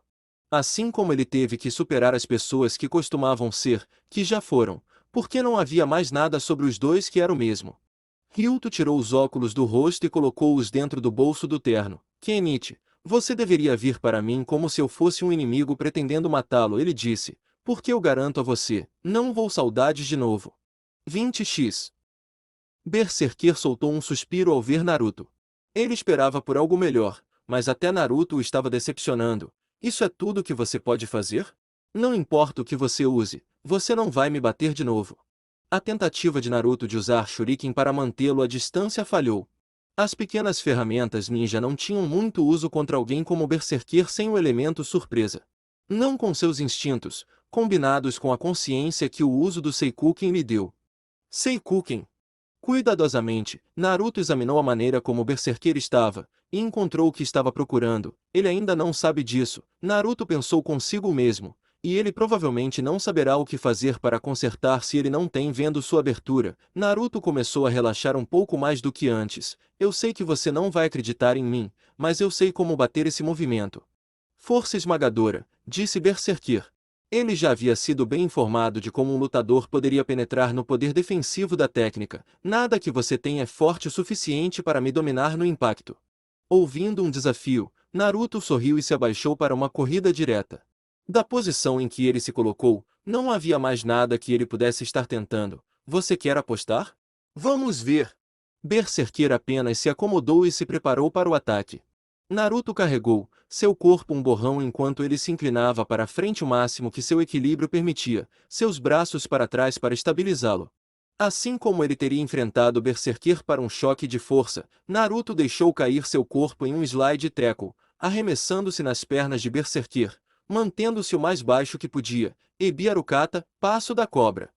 Assim como ele teve que superar as pessoas que costumavam ser, que já foram, porque não havia mais nada sobre os dois que era o mesmo. Ryuto tirou os óculos do rosto e colocou-os dentro do bolso do terno. Kenichi, você deveria vir para mim como se eu fosse um inimigo pretendendo matá-lo, ele disse, porque eu garanto a você, não vou saudades de novo. 20x. Berserker soltou um suspiro ao ver Naruto. Ele esperava por algo melhor, mas até Naruto o estava decepcionando. Isso é tudo que você pode fazer? Não importa o que você use, você não vai me bater de novo. A tentativa de Naruto de usar Shuriken para mantê-lo à distância falhou. As pequenas ferramentas ninja não tinham muito uso contra alguém como Berserker sem o elemento surpresa. Não com seus instintos, combinados com a consciência que o uso do Seikuken lhe deu. Seikuken. Cuidadosamente, Naruto examinou a maneira como o Berserker estava, e encontrou o que estava procurando. Ele ainda não sabe disso, Naruto pensou consigo mesmo, e ele provavelmente não saberá o que fazer para consertar se ele não tem vendo sua abertura. Naruto começou a relaxar um pouco mais do que antes. Eu sei que você não vai acreditar em mim, mas eu sei como bater esse movimento. Força esmagadora, disse Berserker. Ele já havia sido bem informado de como um lutador poderia penetrar no poder defensivo da técnica. Nada que você tenha é forte o suficiente para me dominar no impacto. Ouvindo um desafio, Naruto sorriu e se abaixou para uma corrida direta. Da posição em que ele se colocou, não havia mais nada que ele pudesse estar tentando. Você quer apostar? Vamos ver. Berserker apenas se acomodou e se preparou para o ataque. Naruto carregou seu corpo um borrão enquanto ele se inclinava para a frente o máximo que seu equilíbrio permitia, seus braços para trás para estabilizá-lo. Assim como ele teria enfrentado Berserker para um choque de força, Naruto deixou cair seu corpo em um slide tackle, arremessando-se nas pernas de Berserker, mantendo-se o mais baixo que podia, Ebiarukata, passo da cobra.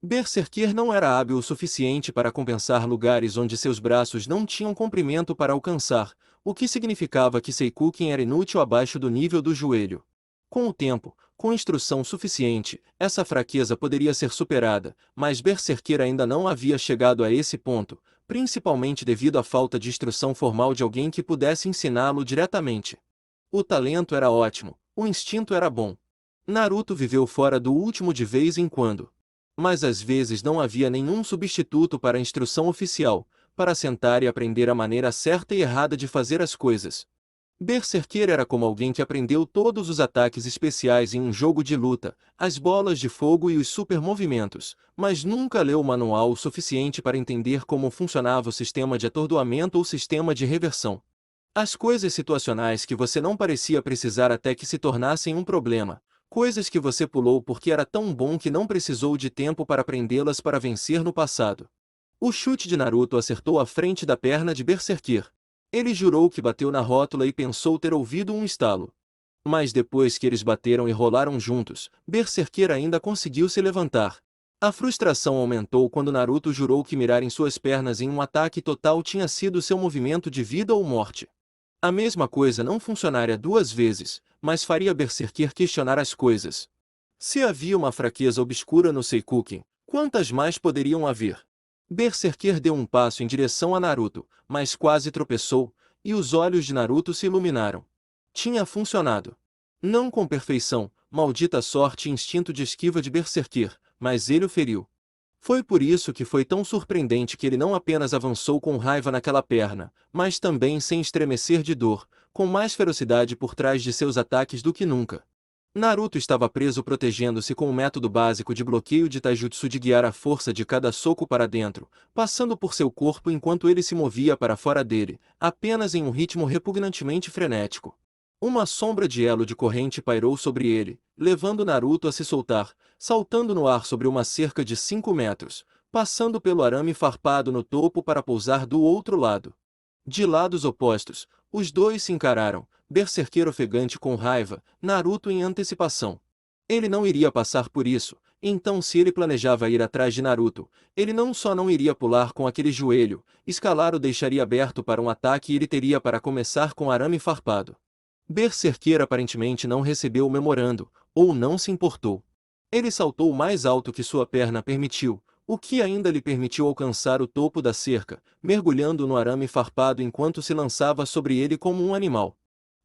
Berserker não era hábil o suficiente para compensar lugares onde seus braços não tinham comprimento para alcançar, o que significava que Seikuken era inútil abaixo do nível do joelho. Com o tempo, com instrução suficiente, essa fraqueza poderia ser superada, mas Berserker ainda não havia chegado a esse ponto, principalmente devido à falta de instrução formal de alguém que pudesse ensiná-lo diretamente. O talento era ótimo, o instinto era bom. Naruto viveu fora do último de vez em quando. Mas às vezes não havia nenhum substituto para a instrução oficial, para sentar e aprender a maneira certa e errada de fazer as coisas. Berserker era como alguém que aprendeu todos os ataques especiais em um jogo de luta, as bolas de fogo e os super movimentos, mas nunca leu o manual o suficiente para entender como funcionava o sistema de atordoamento ou sistema de reversão. As coisas situacionais que você não parecia precisar até que se tornassem um problema, coisas que você pulou porque era tão bom que não precisou de tempo para aprendê-las para vencer no passado. O chute de Naruto acertou a frente da perna de Berserker. Ele jurou que bateu na rótula e pensou ter ouvido um estalo. Mas depois que eles bateram e rolaram juntos, Berserker ainda conseguiu se levantar. A frustração aumentou quando Naruto jurou que mirar em suas pernas em um ataque total tinha sido seu movimento de vida ou morte. A mesma coisa não funcionaria duas vezes, mas faria Berserker questionar as coisas. Se havia uma fraqueza obscura no Seikuken, quantas mais poderiam haver? Berserker deu um passo em direção a Naruto, mas quase tropeçou, e os olhos de Naruto se iluminaram. Tinha funcionado. Não com perfeição, maldita sorte e instinto de esquiva de Berserker, mas ele o feriu. Foi por isso que foi tão surpreendente que ele não apenas avançou com raiva naquela perna, mas também sem estremecer de dor, com mais ferocidade por trás de seus ataques do que nunca. Naruto estava preso protegendo-se com o método básico de bloqueio de taijutsu de guiar a força de cada soco para dentro, passando por seu corpo enquanto ele se movia para fora dele, apenas em um ritmo repugnantemente frenético. Uma sombra de elo de corrente pairou sobre ele, levando Naruto a se soltar, saltando no ar sobre uma cerca de 5 metros, passando pelo arame farpado no topo para pousar do outro lado. De lados opostos, os dois se encararam, berserqueiro ofegante com raiva, Naruto em antecipação. Ele não iria passar por isso, então se ele planejava ir atrás de Naruto, ele não só não iria pular com aquele joelho, escalar o deixaria aberto para um ataque e ele teria para começar com arame farpado. Berserker aparentemente não recebeu o memorando, ou não se importou. Ele saltou o mais alto que sua perna permitiu, o que ainda lhe permitiu alcançar o topo da cerca, mergulhando no arame farpado enquanto se lançava sobre ele como um animal.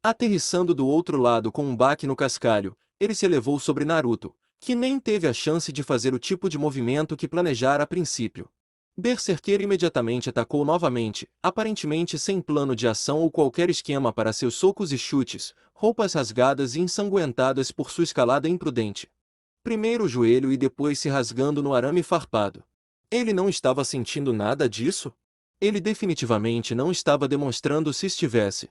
Aterrissando do outro lado com um baque no cascalho, ele se elevou sobre Naruto, que nem teve a chance de fazer o tipo de movimento que planejara a princípio. Berserker imediatamente atacou novamente, aparentemente sem plano de ação ou qualquer esquema para seus socos e chutes, roupas rasgadas e ensanguentadas por sua escalada imprudente. Primeiro o joelho e depois se rasgando no arame farpado. Ele não estava sentindo nada disso? Ele definitivamente não estava demonstrando se estivesse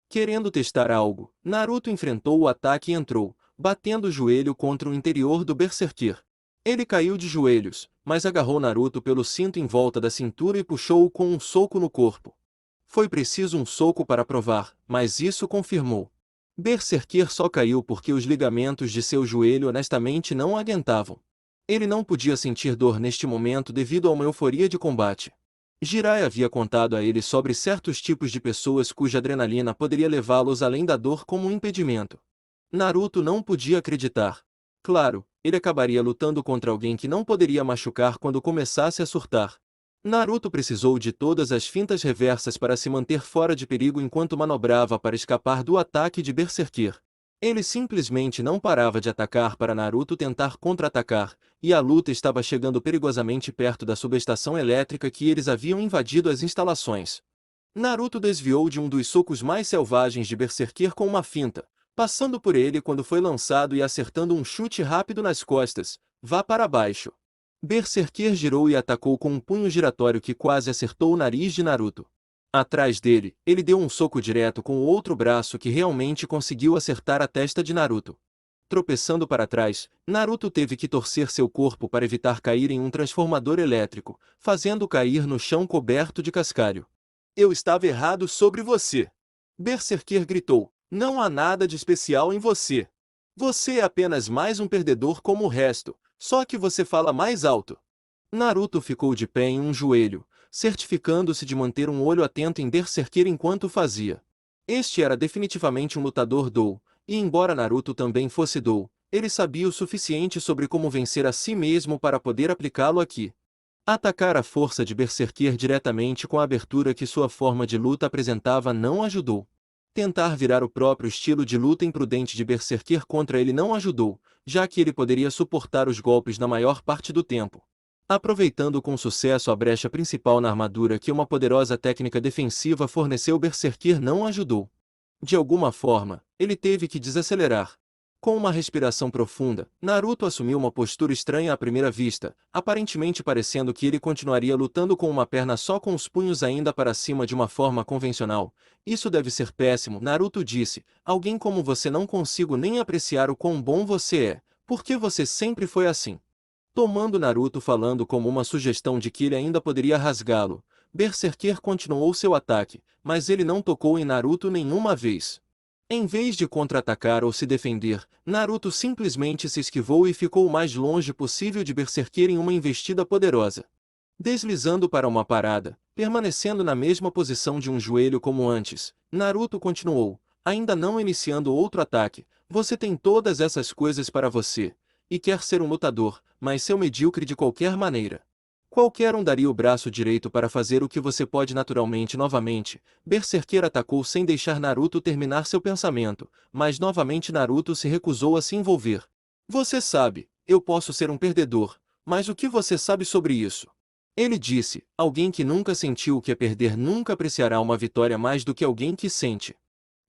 querendo testar algo. Naruto enfrentou o ataque e entrou, batendo o joelho contra o interior do Berserker. Ele caiu de joelhos, mas agarrou Naruto pelo cinto em volta da cintura e puxou-o com um soco no corpo. Foi preciso um soco para provar, mas isso confirmou. Berserker só caiu porque os ligamentos de seu joelho honestamente não aguentavam. Ele não podia sentir dor neste momento devido a uma euforia de combate. Jiraiya havia contado a ele sobre certos tipos de pessoas cuja adrenalina poderia levá-los além da dor como um impedimento. Naruto não podia acreditar. Claro, ele acabaria lutando contra alguém que não poderia machucar quando começasse a surtar. Naruto precisou de todas as fintas reversas para se manter fora de perigo enquanto manobrava para escapar do ataque de Berserker. Ele simplesmente não parava de atacar para Naruto tentar contra-atacar, e a luta estava chegando perigosamente perto da subestação elétrica que eles haviam invadido as instalações. Naruto desviou de um dos socos mais selvagens de Berserker com uma finta, passando por ele quando foi lançado e acertando um chute rápido nas costas. Vá para baixo. Berserker girou e atacou com um punho giratório que quase acertou o nariz de Naruto. Atrás dele, ele deu um soco direto com o outro braço que realmente conseguiu acertar a testa de Naruto. Tropeçando para trás, Naruto teve que torcer seu corpo para evitar cair em um transformador elétrico, fazendo cair no chão coberto de cascalho. Eu estava errado sobre você. Berserker gritou. Não há nada de especial em você. Você é apenas mais um perdedor como o resto, só que você fala mais alto. Naruto ficou de pé em um joelho, certificando-se de manter um olho atento em Berserker enquanto fazia. Este era definitivamente um lutador Dou, e embora Naruto também fosse Dou, ele sabia o suficiente sobre como vencer a si mesmo para poder aplicá-lo aqui. Atacar a força de Berserker diretamente com a abertura que sua forma de luta apresentava não ajudou. Tentar virar o próprio estilo de luta imprudente de Berserker contra ele não ajudou, já que ele poderia suportar os golpes na maior parte do tempo. Aproveitando com sucesso a brecha principal na armadura que uma poderosa técnica defensiva forneceu, Berserker não ajudou. De alguma forma, ele teve que desacelerar. Com uma respiração profunda, Naruto assumiu uma postura estranha à primeira vista, aparentemente parecendo que ele continuaria lutando com uma perna só com os punhos ainda para cima de uma forma convencional. Isso deve ser péssimo, Naruto disse. Alguém como você não consigo nem apreciar o quão bom você é, porque você sempre foi assim. Tomando Naruto falando como uma sugestão de que ele ainda poderia rasgá-lo, Berserker continuou seu ataque, mas ele não tocou em Naruto nenhuma vez. Em vez de contra-atacar ou se defender, Naruto simplesmente se esquivou e ficou o mais longe possível de Berserker em uma investida poderosa. Deslizando para uma parada, permanecendo na mesma posição de um joelho como antes, Naruto continuou, ainda não iniciando outro ataque. Você tem todas essas coisas para você, e quer ser um lutador, mas seu medíocre de qualquer maneira. Qualquer um daria o braço direito para fazer o que você pode naturalmente novamente. Berserker atacou sem deixar Naruto terminar seu pensamento, mas novamente Naruto se recusou a se envolver. Você sabe, eu posso ser um perdedor. Mas o que você sabe sobre isso? Ele disse, alguém que nunca sentiu o que é perder nunca apreciará uma vitória mais do que alguém que sente.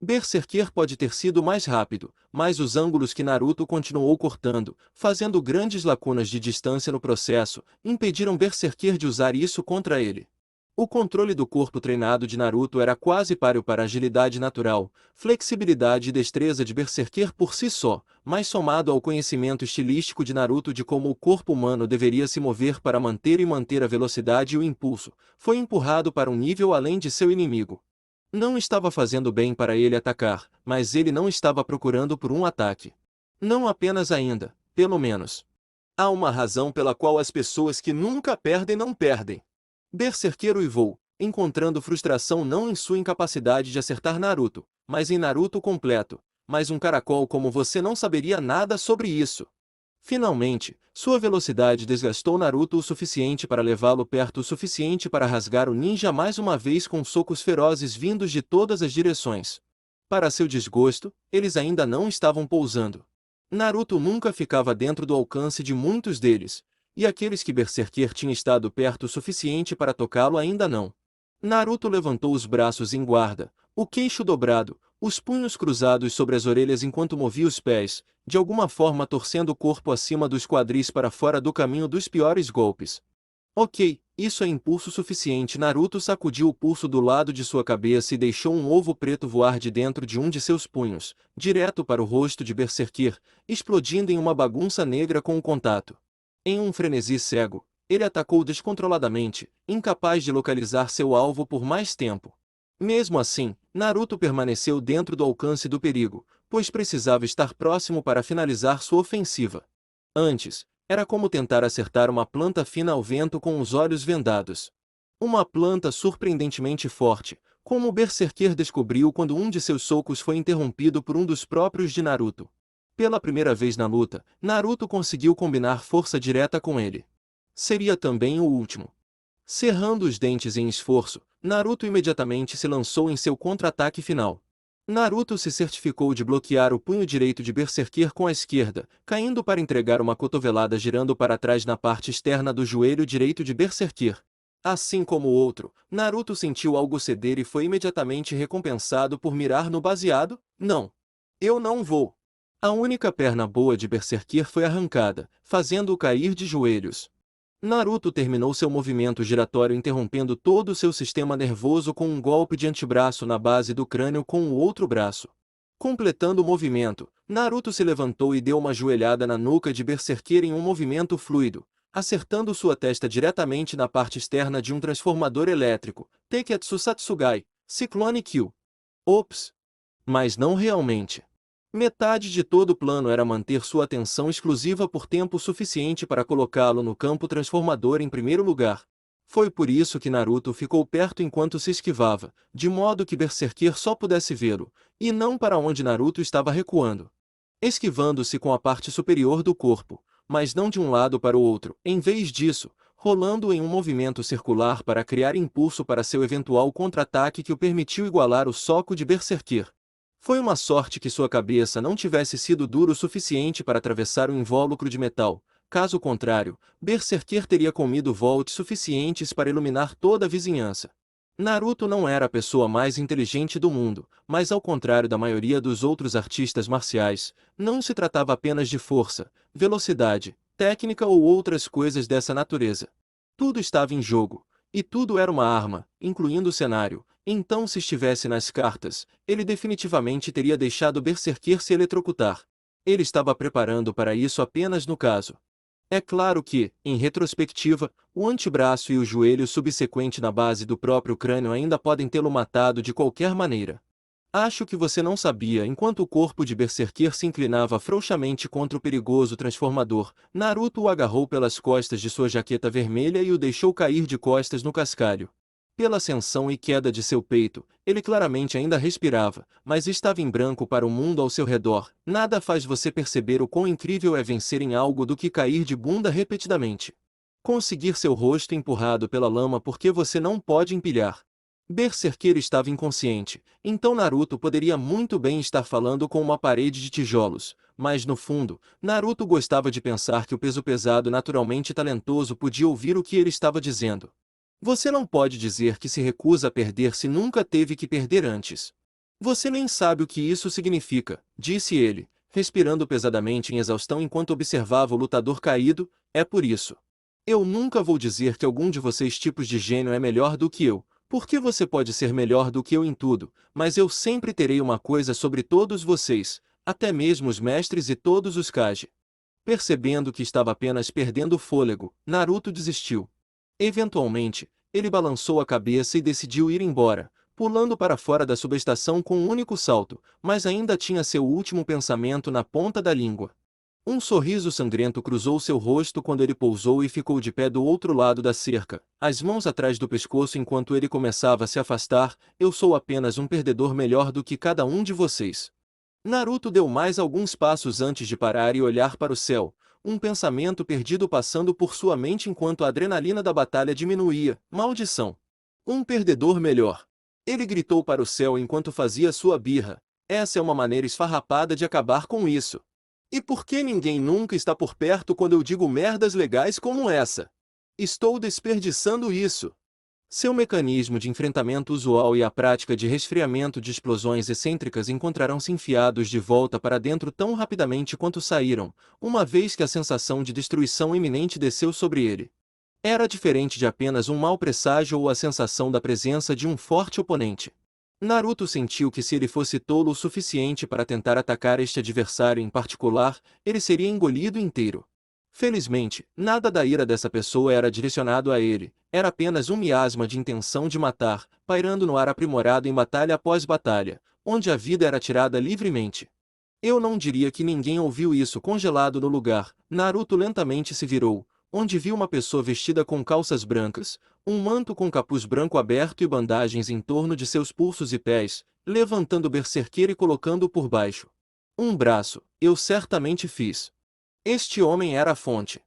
Berserker pode ter sido mais rápido, mas os ângulos que Naruto continuou cortando, fazendo grandes lacunas de distância no processo, impediram Berserker de usar isso contra ele. O controle do corpo treinado de Naruto era quase páreo para a agilidade natural, flexibilidade e destreza de Berserker por si só, mas somado ao conhecimento estilístico de Naruto de como o corpo humano deveria se mover para manter a velocidade e o impulso, foi empurrado para um nível além de seu inimigo. Não estava fazendo bem para ele atacar, mas ele não estava procurando por um ataque. Não apenas ainda, pelo menos. Há uma razão pela qual as pessoas que nunca perdem não perdem. Berserker uivou, encontrando frustração não em sua incapacidade de acertar Naruto, mas em Naruto completo. Mas um caracol como você não saberia nada sobre isso. Finalmente, sua velocidade desgastou Naruto o suficiente para levá-lo perto o suficiente para rasgar o ninja mais uma vez com socos ferozes vindos de todas as direções. Para seu desgosto, eles ainda não estavam pousando. Naruto nunca ficava dentro do alcance de muitos deles, e aqueles que Berserker tinha estado perto o suficiente para tocá-lo ainda não. Naruto levantou os braços em guarda, o queixo dobrado, os punhos cruzados sobre as orelhas enquanto movia os pés, de alguma forma torcendo o corpo acima dos quadris para fora do caminho dos piores golpes. Ok, isso é impulso suficiente. Naruto sacudiu o pulso do lado de sua cabeça e deixou um ovo preto voar de dentro de um de seus punhos, direto para o rosto de Berserker, explodindo em uma bagunça negra com o contato. Em um frenesi cego, ele atacou descontroladamente, incapaz de localizar seu alvo por mais tempo. Mesmo assim, Naruto permaneceu dentro do alcance do perigo, pois precisava estar próximo para finalizar sua ofensiva. Antes, era como tentar acertar uma planta fina ao vento com os olhos vendados. Uma planta surpreendentemente forte, como o Berserker descobriu quando um de seus socos foi interrompido por um dos próprios de Naruto. Pela primeira vez na luta, Naruto conseguiu combinar força direta com ele. Seria também o último. Cerrando os dentes em esforço, Naruto imediatamente se lançou em seu contra-ataque final. Naruto se certificou de bloquear o punho direito de Berserker com a esquerda, caindo para entregar uma cotovelada girando para trás na parte externa do joelho direito de Berserker. Assim como o outro, Naruto sentiu algo ceder e foi imediatamente recompensado por mirar no baseado. Não. Eu não vou. A única perna boa de Berserker foi arrancada, fazendo-o cair de joelhos. Naruto terminou seu movimento giratório interrompendo todo o seu sistema nervoso com um golpe de antebraço na base do crânio com o outro braço. Completando o movimento, Naruto se levantou e deu uma joelhada na nuca de Berserker em um movimento fluido, acertando sua testa diretamente na parte externa de um transformador elétrico, Teiketsu Satsugai, Cyclone Q. Ops! Mas não realmente. Metade de todo o plano era manter sua atenção exclusiva por tempo suficiente para colocá-lo no campo transformador em primeiro lugar. Foi por isso que Naruto ficou perto enquanto se esquivava, de modo que Berserker só pudesse vê-lo, e não para onde Naruto estava recuando. Esquivando-se com a parte superior do corpo, mas não de um lado para o outro, em vez disso, rolando em um movimento circular para criar impulso para seu eventual contra-ataque que o permitiu igualar o soco de Berserker. Foi uma sorte que sua cabeça não tivesse sido dura o suficiente para atravessar o invólucro de metal. Caso contrário, Berserker teria comido volts suficientes para iluminar toda a vizinhança. Naruto não era a pessoa mais inteligente do mundo, mas ao contrário da maioria dos outros artistas marciais, não se tratava apenas de força, velocidade, técnica ou outras coisas dessa natureza. Tudo estava em jogo, e tudo era uma arma, incluindo o cenário. Então, se estivesse nas cartas, ele definitivamente teria deixado Berserker se eletrocutar. Ele estava preparando para isso apenas no caso. É claro que, em retrospectiva, o antebraço e o joelho subsequente na base do próprio crânio ainda podem tê-lo matado de qualquer maneira. Acho que você não sabia. Enquanto o corpo de Berserker se inclinava frouxamente contra o perigoso transformador, Naruto o agarrou pelas costas de sua jaqueta vermelha e o deixou cair de costas no cascalho. Pela ascensão e queda de seu peito, ele claramente ainda respirava, mas estava em branco para o mundo ao seu redor. Nada faz você perceber o quão incrível é vencer em algo do que cair de bunda repetidamente. Conseguir seu rosto empurrado pela lama porque você não pode empilhar. Berserker estava inconsciente, então Naruto poderia muito bem estar falando com uma parede de tijolos, mas no fundo, Naruto gostava de pensar que o peso pesado naturalmente talentoso podia ouvir o que ele estava dizendo. Você não pode dizer que se recusa a perder se nunca teve que perder antes. Você nem sabe o que isso significa, disse ele, respirando pesadamente em exaustão enquanto observava o lutador caído. É por isso. Eu nunca vou dizer que algum de vocês tipos de gênio é melhor do que eu, porque você pode ser melhor do que eu em tudo, mas eu sempre terei uma coisa sobre todos vocês, até mesmo os mestres e todos os Kage. Percebendo que estava apenas perdendo o fôlego, Naruto desistiu. Eventualmente, ele balançou a cabeça e decidiu ir embora, pulando para fora da subestação com um único salto, mas ainda tinha seu último pensamento na ponta da língua. Um sorriso sangrento cruzou seu rosto quando ele pousou e ficou de pé do outro lado da cerca, as mãos atrás do pescoço enquanto ele começava a se afastar. Eu sou apenas um perdedor melhor do que cada um de vocês. Naruto deu mais alguns passos antes de parar e olhar para o céu, um pensamento perdido passando por sua mente enquanto a adrenalina da batalha diminuía. Maldição! Um perdedor melhor! Ele gritou para o céu enquanto fazia sua birra. Essa é uma maneira esfarrapada de acabar com isso. E por que ninguém nunca está por perto quando eu digo merdas legais como essa? Estou desperdiçando isso. Seu mecanismo de enfrentamento usual e a prática de resfriamento de explosões excêntricas encontrarão-se enfiados de volta para dentro tão rapidamente quanto saíram, uma vez que a sensação de destruição iminente desceu sobre ele. Era diferente de apenas um mau presságio ou a sensação da presença de um forte oponente. Naruto sentiu que se ele fosse tolo o suficiente para tentar atacar este adversário em particular, ele seria engolido inteiro. Felizmente, nada da ira dessa pessoa era direcionado a ele, era apenas um miasma de intenção de matar, pairando no ar aprimorado em batalha após batalha, onde a vida era tirada livremente. Eu não diria que ninguém ouviu isso congelado no lugar. Naruto lentamente se virou, onde viu uma pessoa vestida com calças brancas, um manto com capuz branco aberto e bandagens em torno de seus pulsos e pés, levantando o berserker e colocando-o por baixo. Um braço, eu certamente fiz. Este homem era a fonte.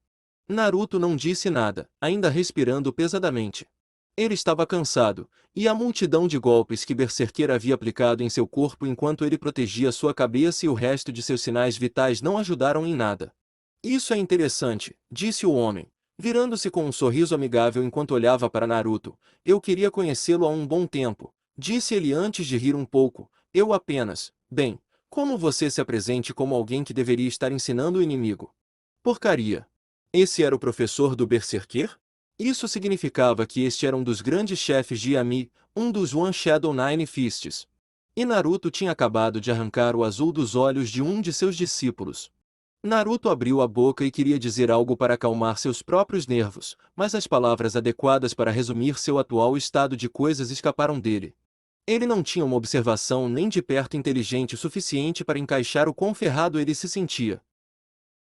Naruto não disse nada, ainda respirando pesadamente. Ele estava cansado, e a multidão de golpes que Berserker havia aplicado em seu corpo enquanto ele protegia sua cabeça e o resto de seus sinais vitais não ajudaram em nada. Isso é interessante, disse o homem, virando-se com um sorriso amigável enquanto olhava para Naruto. Eu queria conhecê-lo há um bom tempo, disse ele antes de rir um pouco. Eu apenas, bem, como você se apresente como alguém que deveria estar ensinando o inimigo. Porcaria. Esse era o professor do Berserker? Isso significava que este era um dos grandes chefes de Yami, um dos One Shadow Nine Fists. E Naruto tinha acabado de arrancar o azul dos olhos de um de seus discípulos. Naruto abriu a boca e queria dizer algo para acalmar seus próprios nervos, mas as palavras adequadas para resumir seu atual estado de coisas escaparam dele. Ele não tinha uma observação nem de perto inteligente o suficiente para encaixar o quão ferrado ele se sentia.